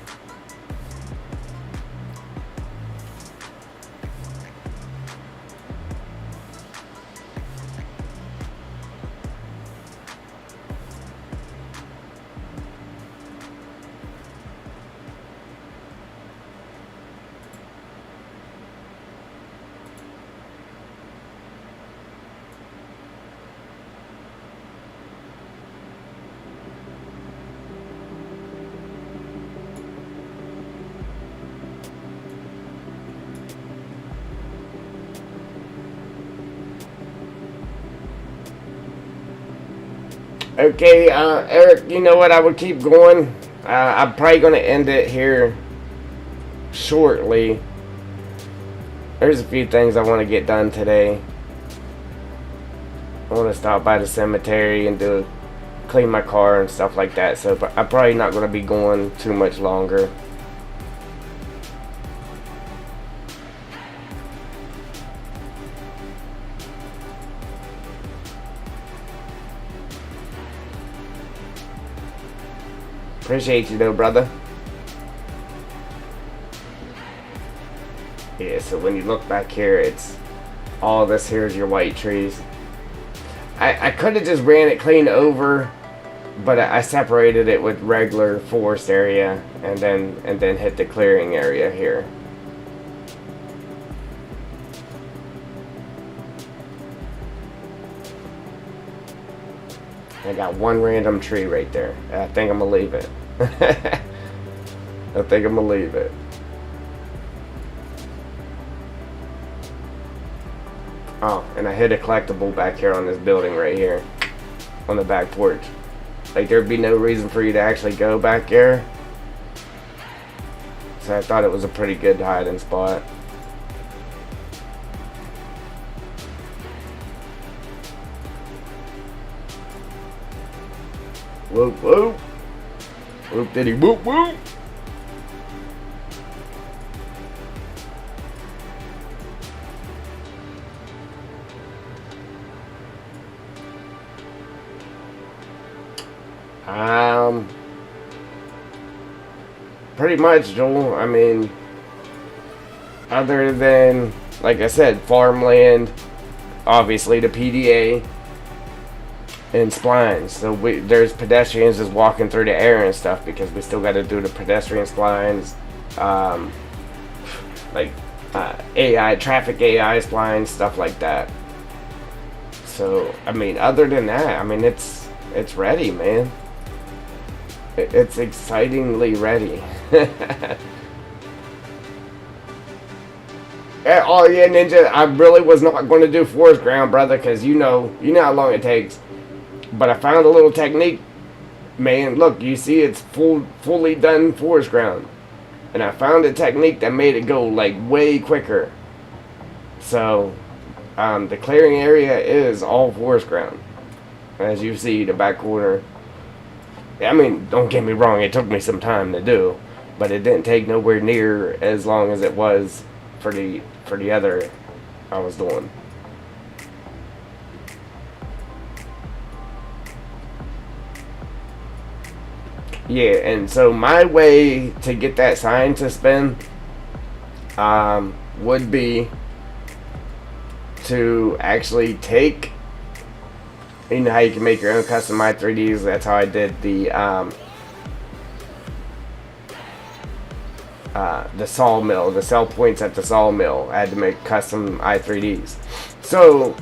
Okay, Eric, you know what? I would keep going. I'm probably going to end it here shortly. There's a few things I want to get done today. I want to stop by the cemetery and clean my car and stuff like that. So I'm probably not going to be going too much longer. Appreciate you though, brother. Yeah, so when you look back here, it's all this here is your white trees. I could have just ran it clean over, but I separated it with regular forest area and then hit the clearing area here. I got one random tree right there. I think I'm gonna leave it. I think I'm gonna leave it. Oh, and I hit a collectible back here on this building right here. On the back porch. Like, there'd be no reason for you to actually go back there. So I thought it was a pretty good hiding spot. Whoop, whoop. Whoop, diddy, whoop, whoop. Pretty much, Joel. I mean, other than, like I said, farmland, obviously the PDA, and splines. So there's pedestrians just walking through the air and stuff because we still got to do the pedestrian splines, like AI, traffic AI splines, stuff like that. So, I mean, other than that, I mean, it's ready, man. It's excitingly ready. Oh yeah, Ninja, I really was not going to do forest ground, brother, because you know how long it takes. But I found a little technique, man. Look, you see it's fully done forest ground. And I found a technique that made it go like way quicker. So, the clearing area is all forest ground. As you see, the back corner. I mean, don't get me wrong, it took me some time to do, but it didn't take nowhere near as long as it was for the other I was doing. Yeah, and so my way to get that sign to spin would be to actually take, you know how you can make your own custom i3Ds. That's how I did the sawmill, the sell points at the sawmill. I had to make custom i3Ds. So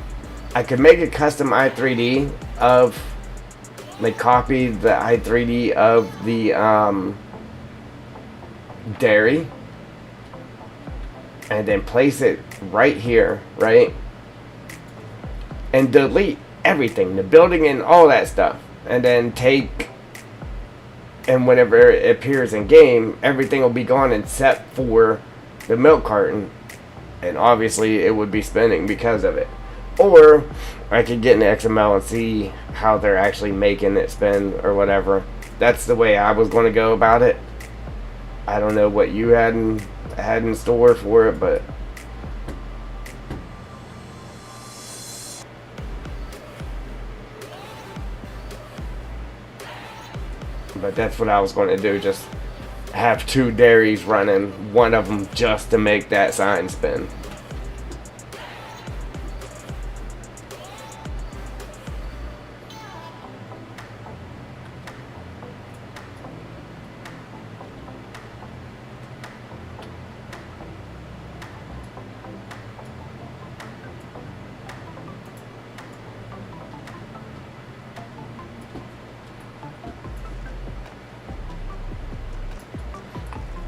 I could make a custom i3D of, like, copy the i3D of the dairy, and then place it right here, right? And delete everything, the building and all that stuff, and then take, and whenever it appears in game, everything will be gone except for the milk carton, and obviously it would be spinning because of it. Or I could get in XML and see how they're actually making it spin or whatever. That's the way I was going to go about it. I don't know what you had in store for it, but that's what I was going to do. Just have two dairies running, one of them just to make that sign spin.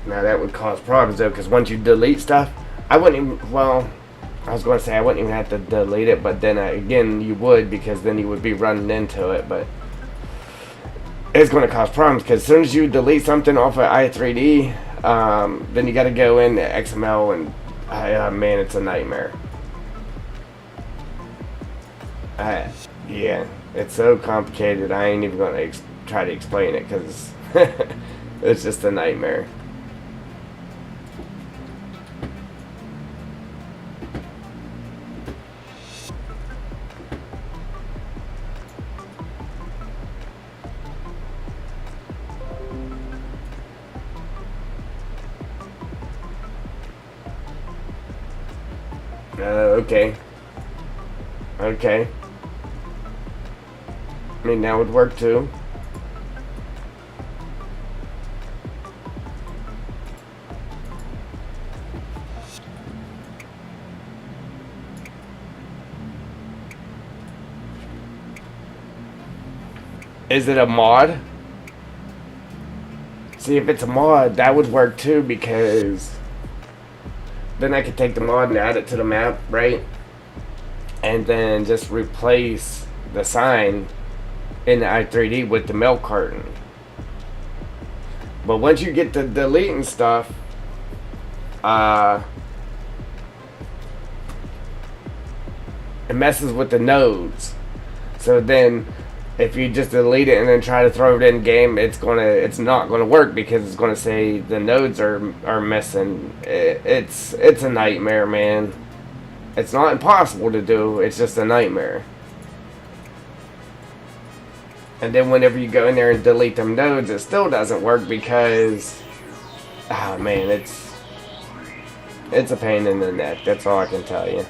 Now that would cause problems though, because once you delete stuff, I wouldn't even, well, I was going to say I wouldn't even have to delete it, but then again you would, because then you would be running into it, but it's going to cause problems, because as soon as you delete something off of i3D, then you got to go into XML, and man, it's a nightmare. Yeah, it's so complicated, I ain't even going to try to explain it, because it's just a nightmare. Okay. Okay. I mean, that would work too. Is it a mod? See, if it's a mod, that would work too, because then I could take the mod and add it to the map, right? And then just replace the sign in the i3D with the milk carton. But once you get to deleting stuff, it messes with the nodes. So then, if you just delete it and then try to throw it in game, it's not gonna work, because it's gonna say the nodes are missing. It's a nightmare, man. It's not impossible to do. It's just a nightmare. And then whenever you go in there and delete them nodes, it still doesn't work, because, oh man, it's a pain in the neck. That's all I can tell you.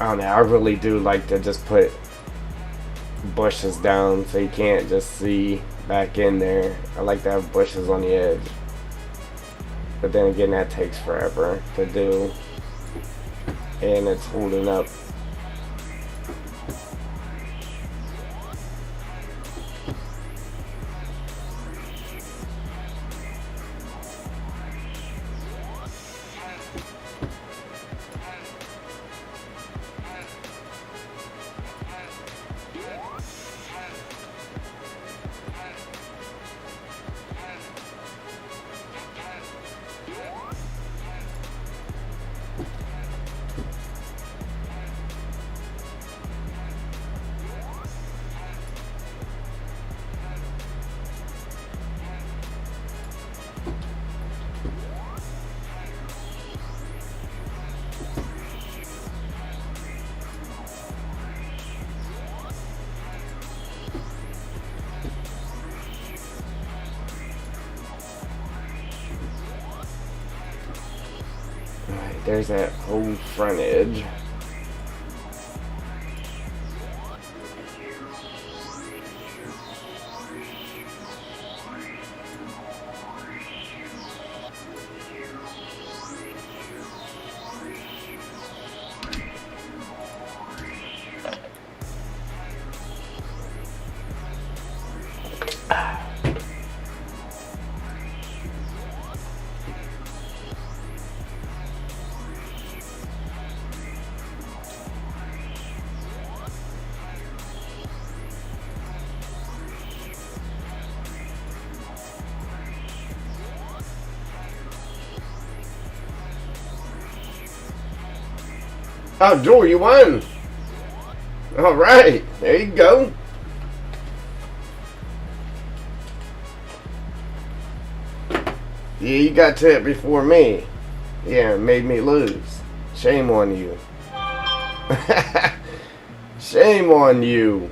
I don't know, I really do like to just put bushes down so you can't just see back in there. I like to have bushes on the edge. But then again, that takes forever to do. And it's holding up. Alright, there's that whole front edge. Oh, Joel, you won! Alright, there you go. Yeah, you got to it before me. Yeah, it made me lose. Shame on you. Shame on you.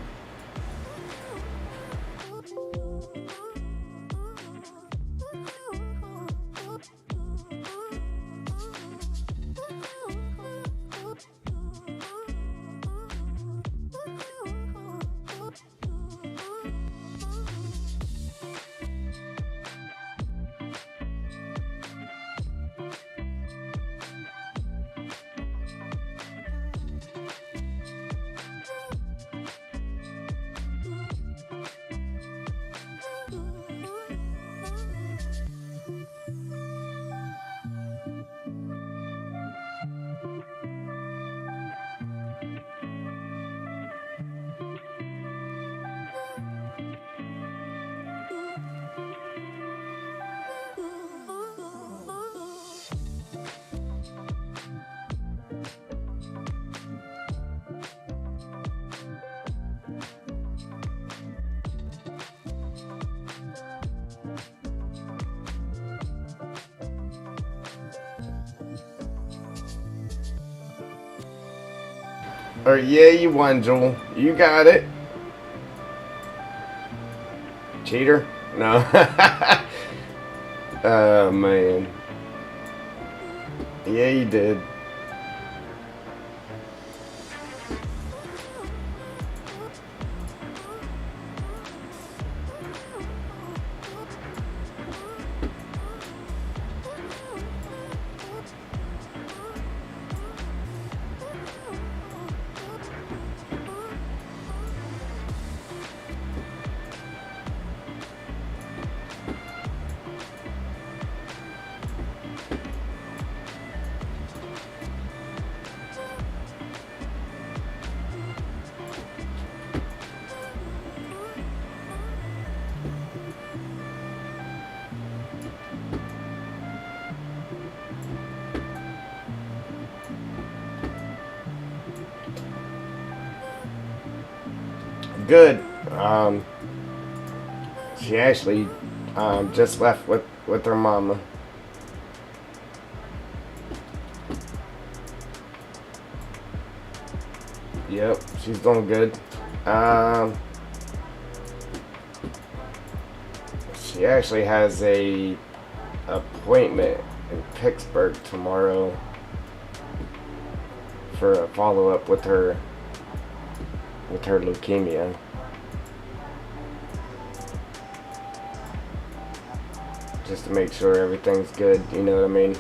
Or yeah, you won, Joel. You got it. Cheater? No. Oh man. Yeah, you did. Good. She actually just left with her mama. Yep, she's doing good. She actually has a appointment in Pittsburgh tomorrow for a follow up with her leukemia. Just to make sure everything's good, you know what I mean?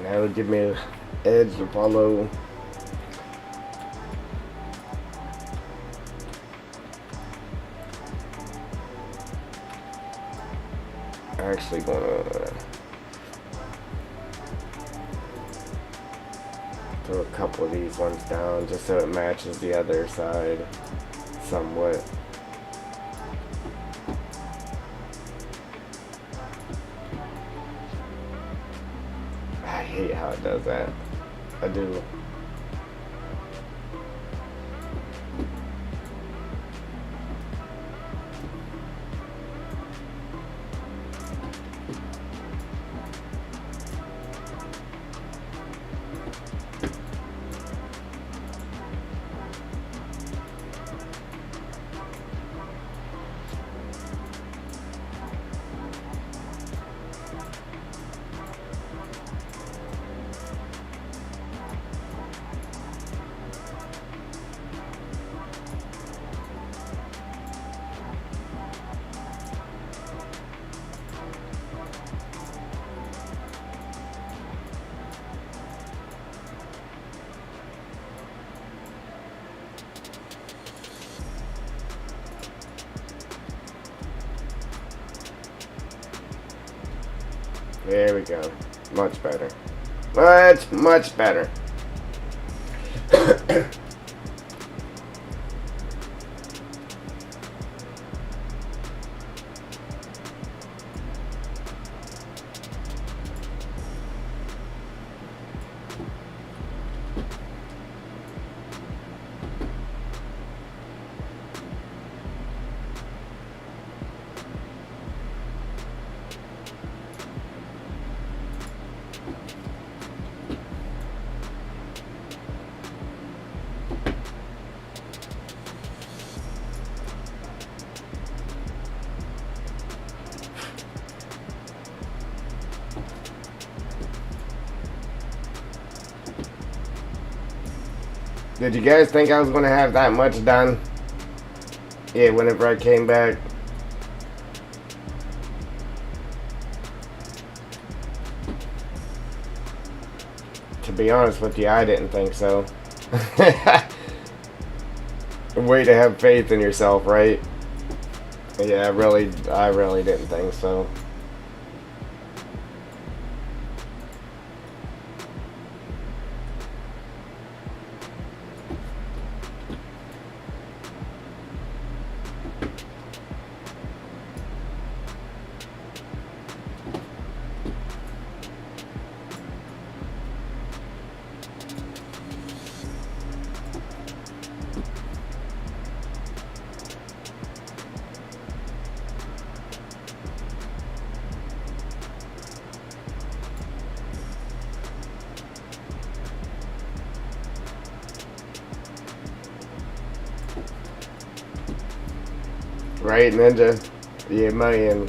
That would give me an edge to follow. Actually gonna throw a couple of these ones down just so it matches the other side somewhat. I hate how it does that. I do. There we go. Much better. Much better. Did you guys think I was going to have that much done? Yeah, whenever I came back. To be honest with you, I didn't think so. Way to have faith in yourself, right? Yeah, I really didn't think so. Right, Ninja? Yeah, man.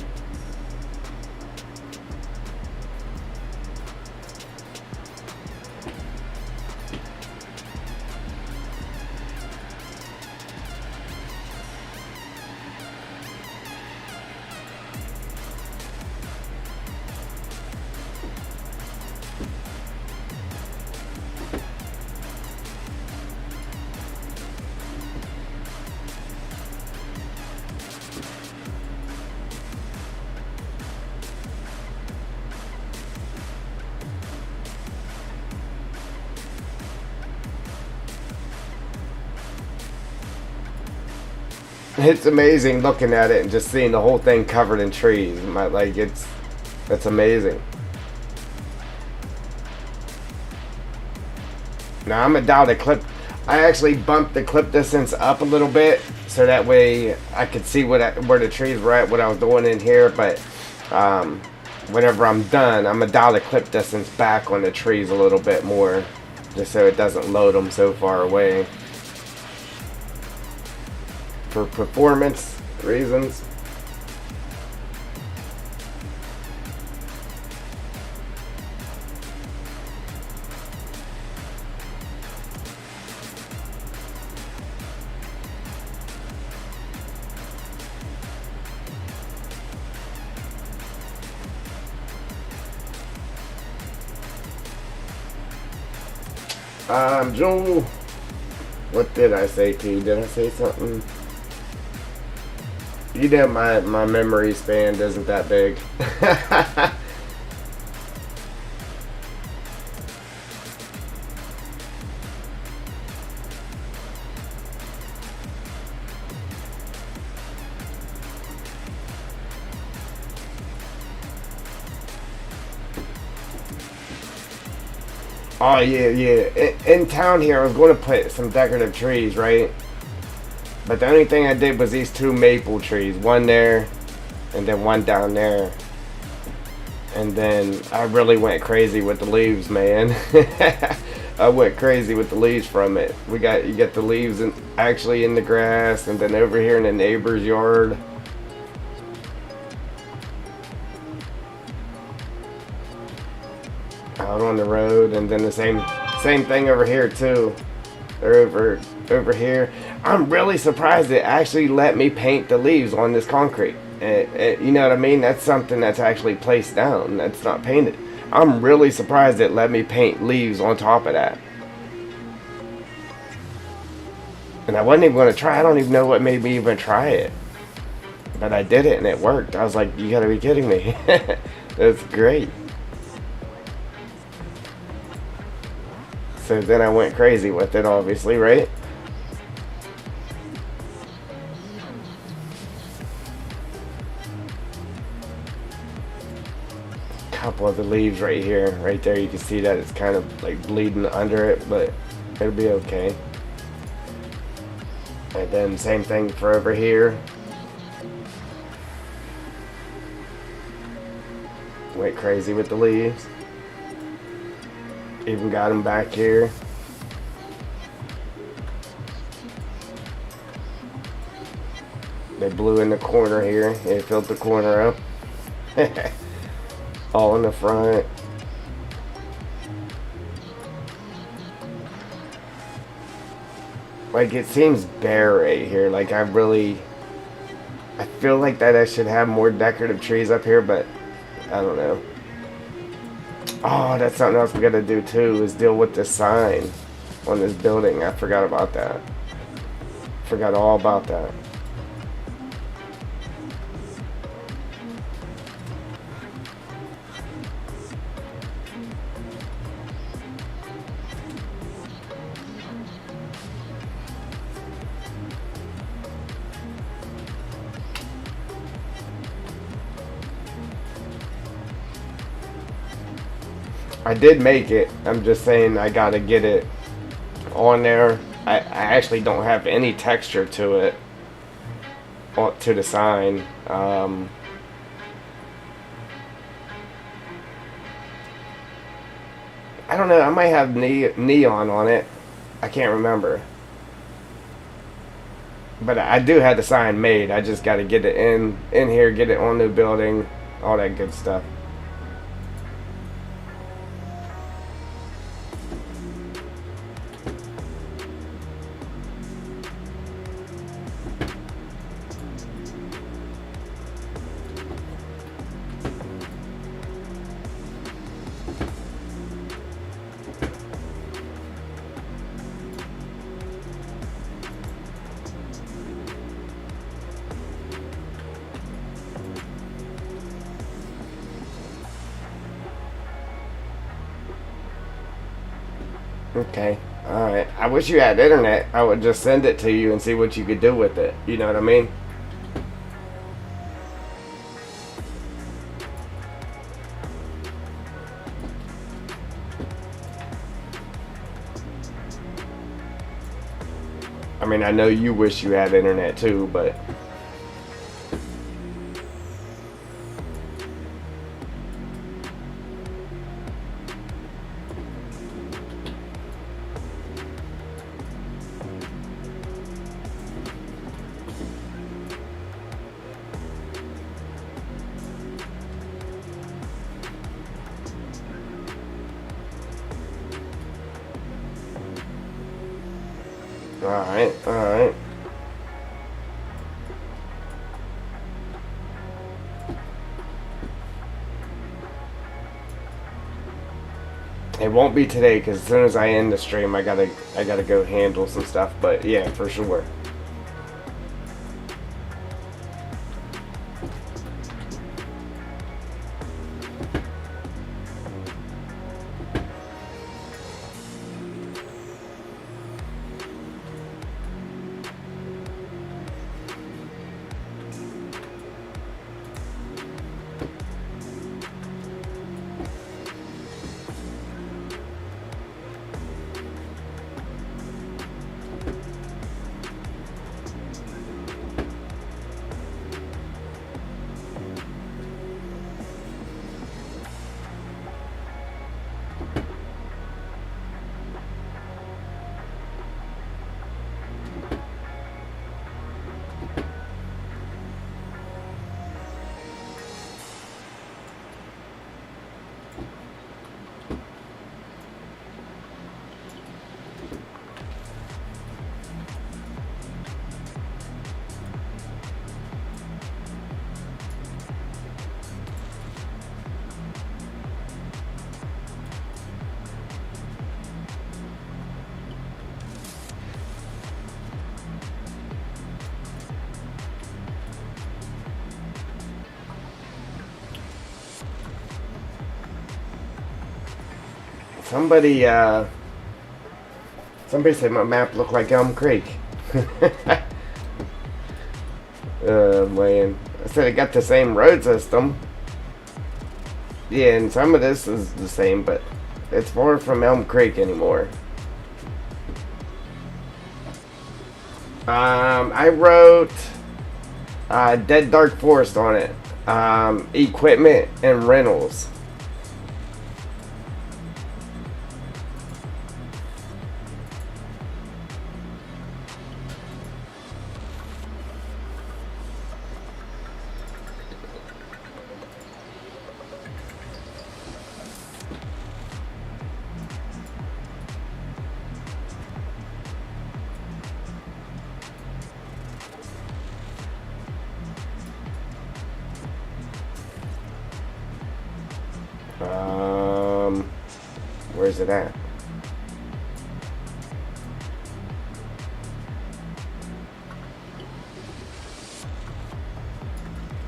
It's amazing looking at it and just seeing the whole thing covered in trees. Like it's amazing. Now I'm gonna dial the clip. I actually bumped the clip distance up a little bit so that way I could see where the trees were at, what I was doing in here. But whenever I'm done, I'm gonna dial the clip distance back on the trees a little bit more, just so it doesn't load them so far away. For performance reasons. Joel, what did I say to you? Did I say something? You know my memory span isn't that big. Oh yeah. In town here, I was going to put some decorative trees, right? But the only thing I did was these two maple trees. One there, and then one down there. And then I really went crazy with the leaves, man. I went crazy with the leaves from it. You get the leaves actually in the grass, and then over here in the neighbor's yard. Out on the road, and then the same thing over here too. They're over here. I'm really surprised it actually let me paint the leaves on this concrete. You know what I mean? That's something that's actually placed down. That's not painted. I'm really surprised it let me paint leaves on top of that. And I wasn't even going to try. I don't even know what made me even try it. But I did it and it worked. I was like, you gotta be kidding me. That's great. So then I went crazy with it, obviously, right? Couple of the leaves right here, right there, you can see that it's kind of like bleeding under it, but it'll be okay. And then same thing for over here. Went crazy with the leaves. Even got them back here. They blew in the corner here. They filled the corner up. All in the front. Like, it seems bare right here. Like, I feel like that I should have more decorative trees up here, but I don't know. Oh, that's something else we gotta do too, is deal with the sign on this building. I forgot about that. Forgot all about that. I did make it. I'm just saying I gotta get it on there. I actually don't have any texture to it, to the sign. I don't know. I might have neon on it. I can't remember. But I do have the sign made. I just got to get it in here, get it on the building, all that good stuff. Okay. Alright. I wish you had internet. I would just send it to you and see what you could do with it. You know what I mean? I mean, I know you wish you had internet too, but... Alright, alright. It won't be today because as soon as I end the stream, I gotta go handle some stuff. But yeah, for sure. Somebody said my map looked like Elm Creek. Man. I said it got the same road system. Yeah, and some of this is the same, but it's far from Elm Creek anymore. I wrote Dead Dark Forest on it. Equipment and rentals. Where's it at?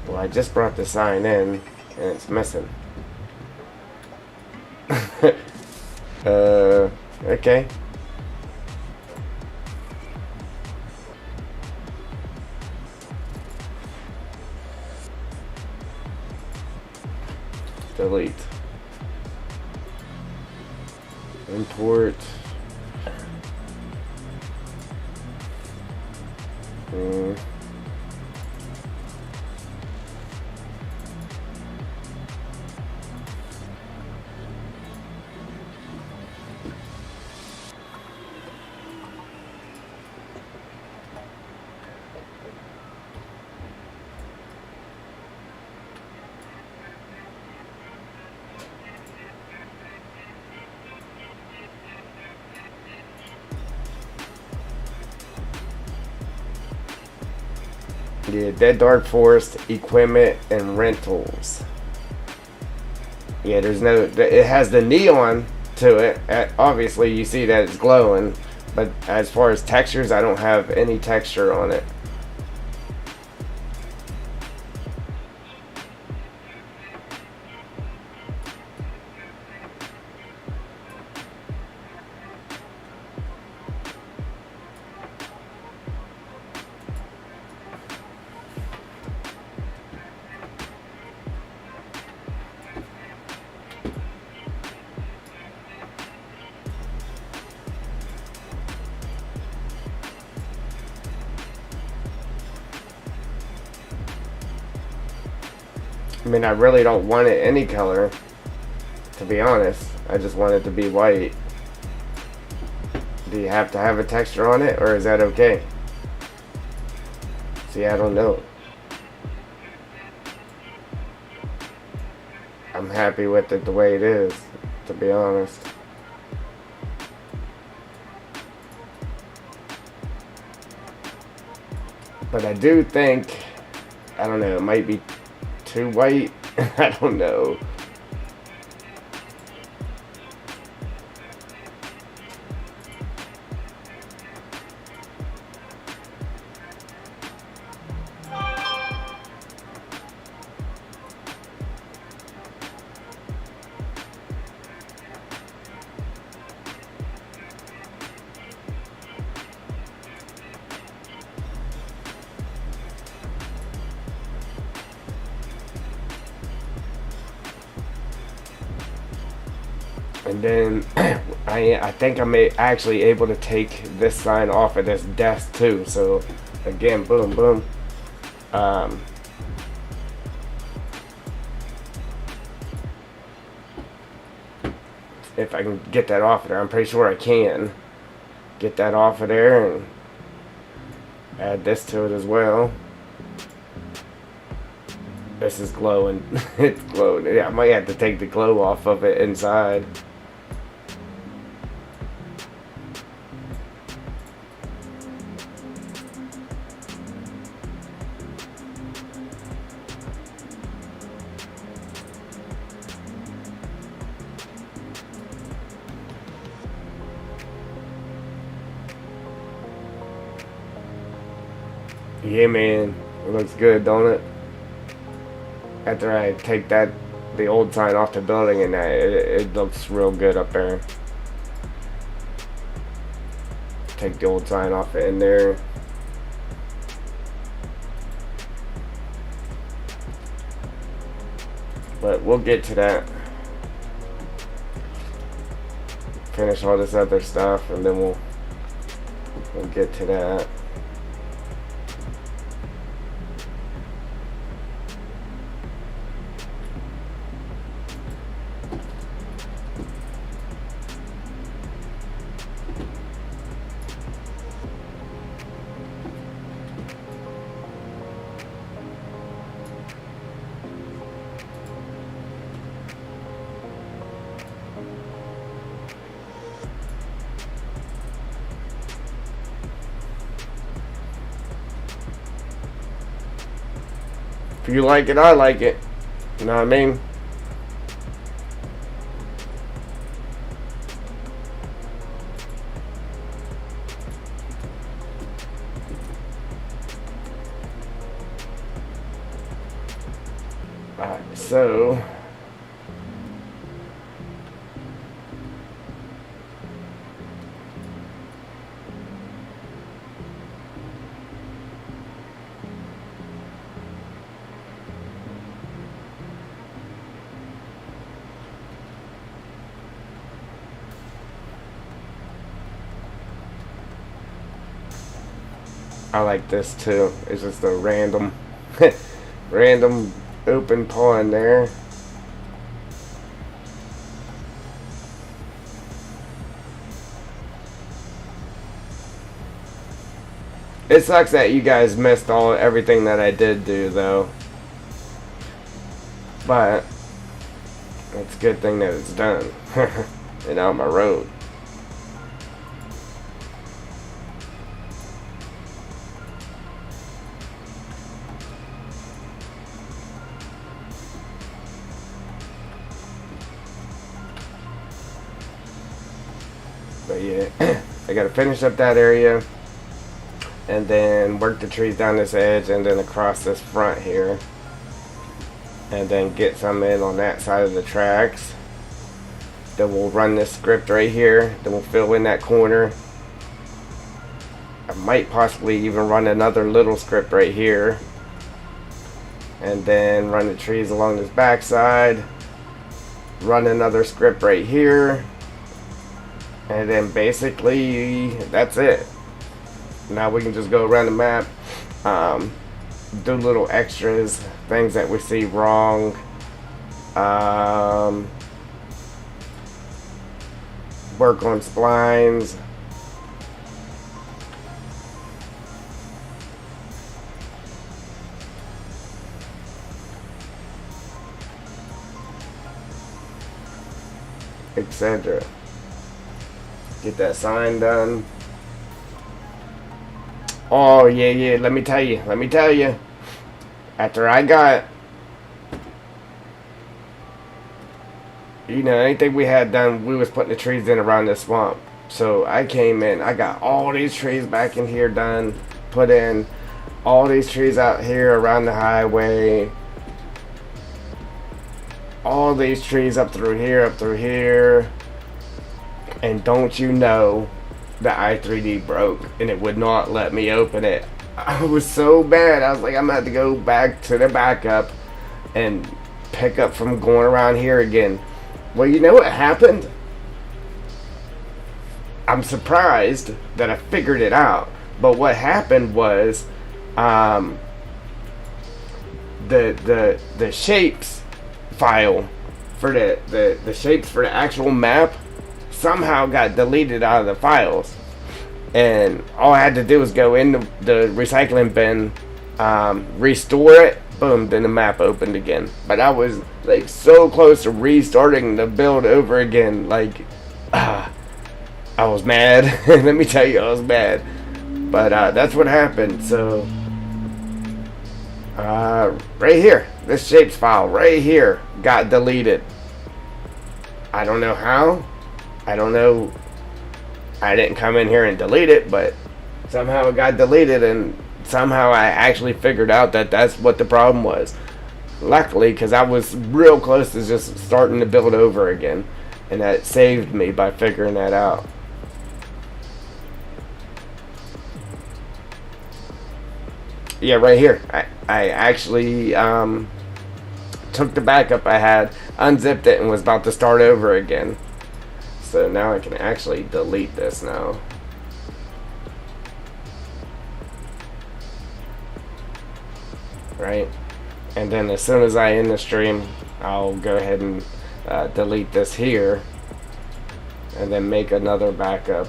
Well, I just brought the sign in, and it's missing. Okay. Delete. Import. Yeah, Dead Dark Forest equipment and rentals. Yeah, there's no. It has the neon to it. Obviously, you see that it's glowing, but as far as textures, I don't have any texture on it. I mean, I really don't want it any color, to be honest. I just want it to be white. Do you have to have a texture on it, or is that okay? See, I don't know. I'm happy with it the way it is, to be honest. But I do think, I don't know, it might be too white. I don't know. And then I think I'm actually able to take this sign off of this desk too. So again, boom, boom. If I can get that off of there, I'm pretty sure I can get that off of there and add this to it as well. This is glowing. It's glowing. Yeah, I might have to take the glow off of it inside. Yeah, man, it looks good, don't it? After I take the old sign off the building, and it looks real good up there. Take the old sign off it in there. But we'll get to that. Finish all this other stuff, and then we'll get to that. If you like it, I like it. You know what I mean? So I like this too. It's just a random random open pond there. It sucks that you guys missed everything that I did do though. But it's a good thing that it's done. And out my road. But yeah, I gotta finish up that area and then work the trees down this edge and then across this front here, and then get some in on that side of the tracks. Then we'll run this script right here, then we'll fill in that corner. I might possibly even run another little script right here, and then run the trees along this back side, run another script right here, and then basically that's it. Now we can just go around the map, do little extras, things that we see wrong, work on splines, etc. Get that sign done. Oh yeah, let me tell you. After I got, anything we had done, we was putting the trees in around the swamp. So I came in, I got all these trees back in here done, put in all these trees out here around the highway, all these trees up through here, and don't you know, the i3D broke and it would not let me open it. I was so bad. I was like, I'm gonna have to go back to the backup and pick up from going around here again. Well, you know what happened? I'm surprised that I figured it out. But what happened was the shapes file for the shapes for the actual map somehow got deleted out of the files, and all I had to do was go in the recycling bin, restore it, boom, then the map opened again. But I was like so close to restarting the build over again. Like I was mad. Let me tell you, I was mad. But that's what happened. So right here, this shapes file right here got deleted. I don't know how. I don't know. I didn't come in here and delete it, but somehow it got deleted, and somehow I actually figured out that that's what the problem was. Luckily, because I was real close to just starting to build over again, and that saved me by figuring that out. Yeah, right here. I actually took the backup I had, unzipped it, and was about to start over again. So now I can actually delete this now. Right? And then as soon as I end the stream, I'll go ahead and delete this here. And then make another backup.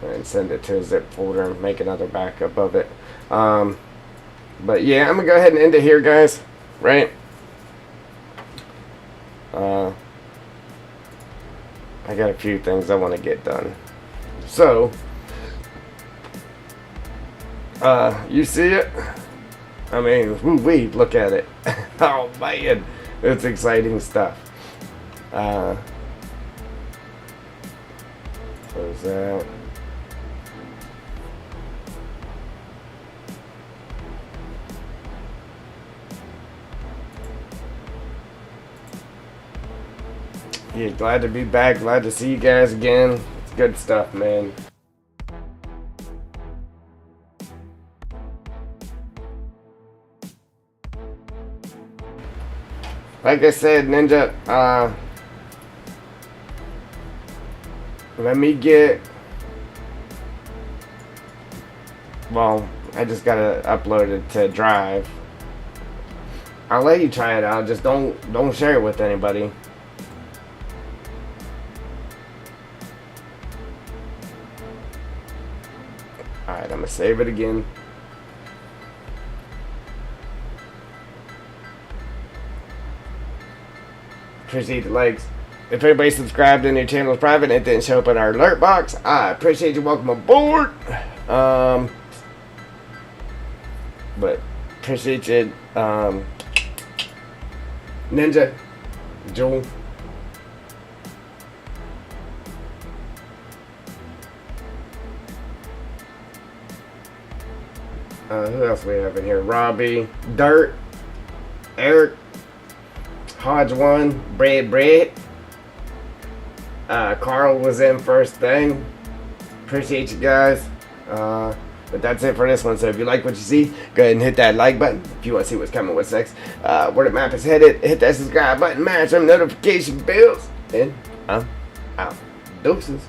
And send it to a zip folder and make another backup of it. But yeah, I'm going to go ahead and end it here, guys. Right? I got a few things I want to get done. So, you see it? I mean, woo-wee, look at it. Oh man, it's exciting stuff. Close that. Yeah, glad to be back. Glad to see you guys again. It's good stuff, man. Like I said, Ninja, let me get. Well, I just gotta upload it to Drive. I'll let you try it out. Just don't share it with anybody. Alright, I'm gonna save it again. Appreciate the likes. If anybody subscribed and their channel is private and it didn't show up in our alert box, I appreciate you. Welcome aboard. But appreciate you, Ninja, Jewel. Who else we have in here? Robbie, Dirt, Eric, Hodge One, Bread. Carl was in first thing. Appreciate you guys. But that's it for this one. So if you like what you see, go ahead and hit that like button. If you want to see what's coming, what's next, where the map is headed, hit that subscribe button, match them notification bells, and I'm out. Deuces.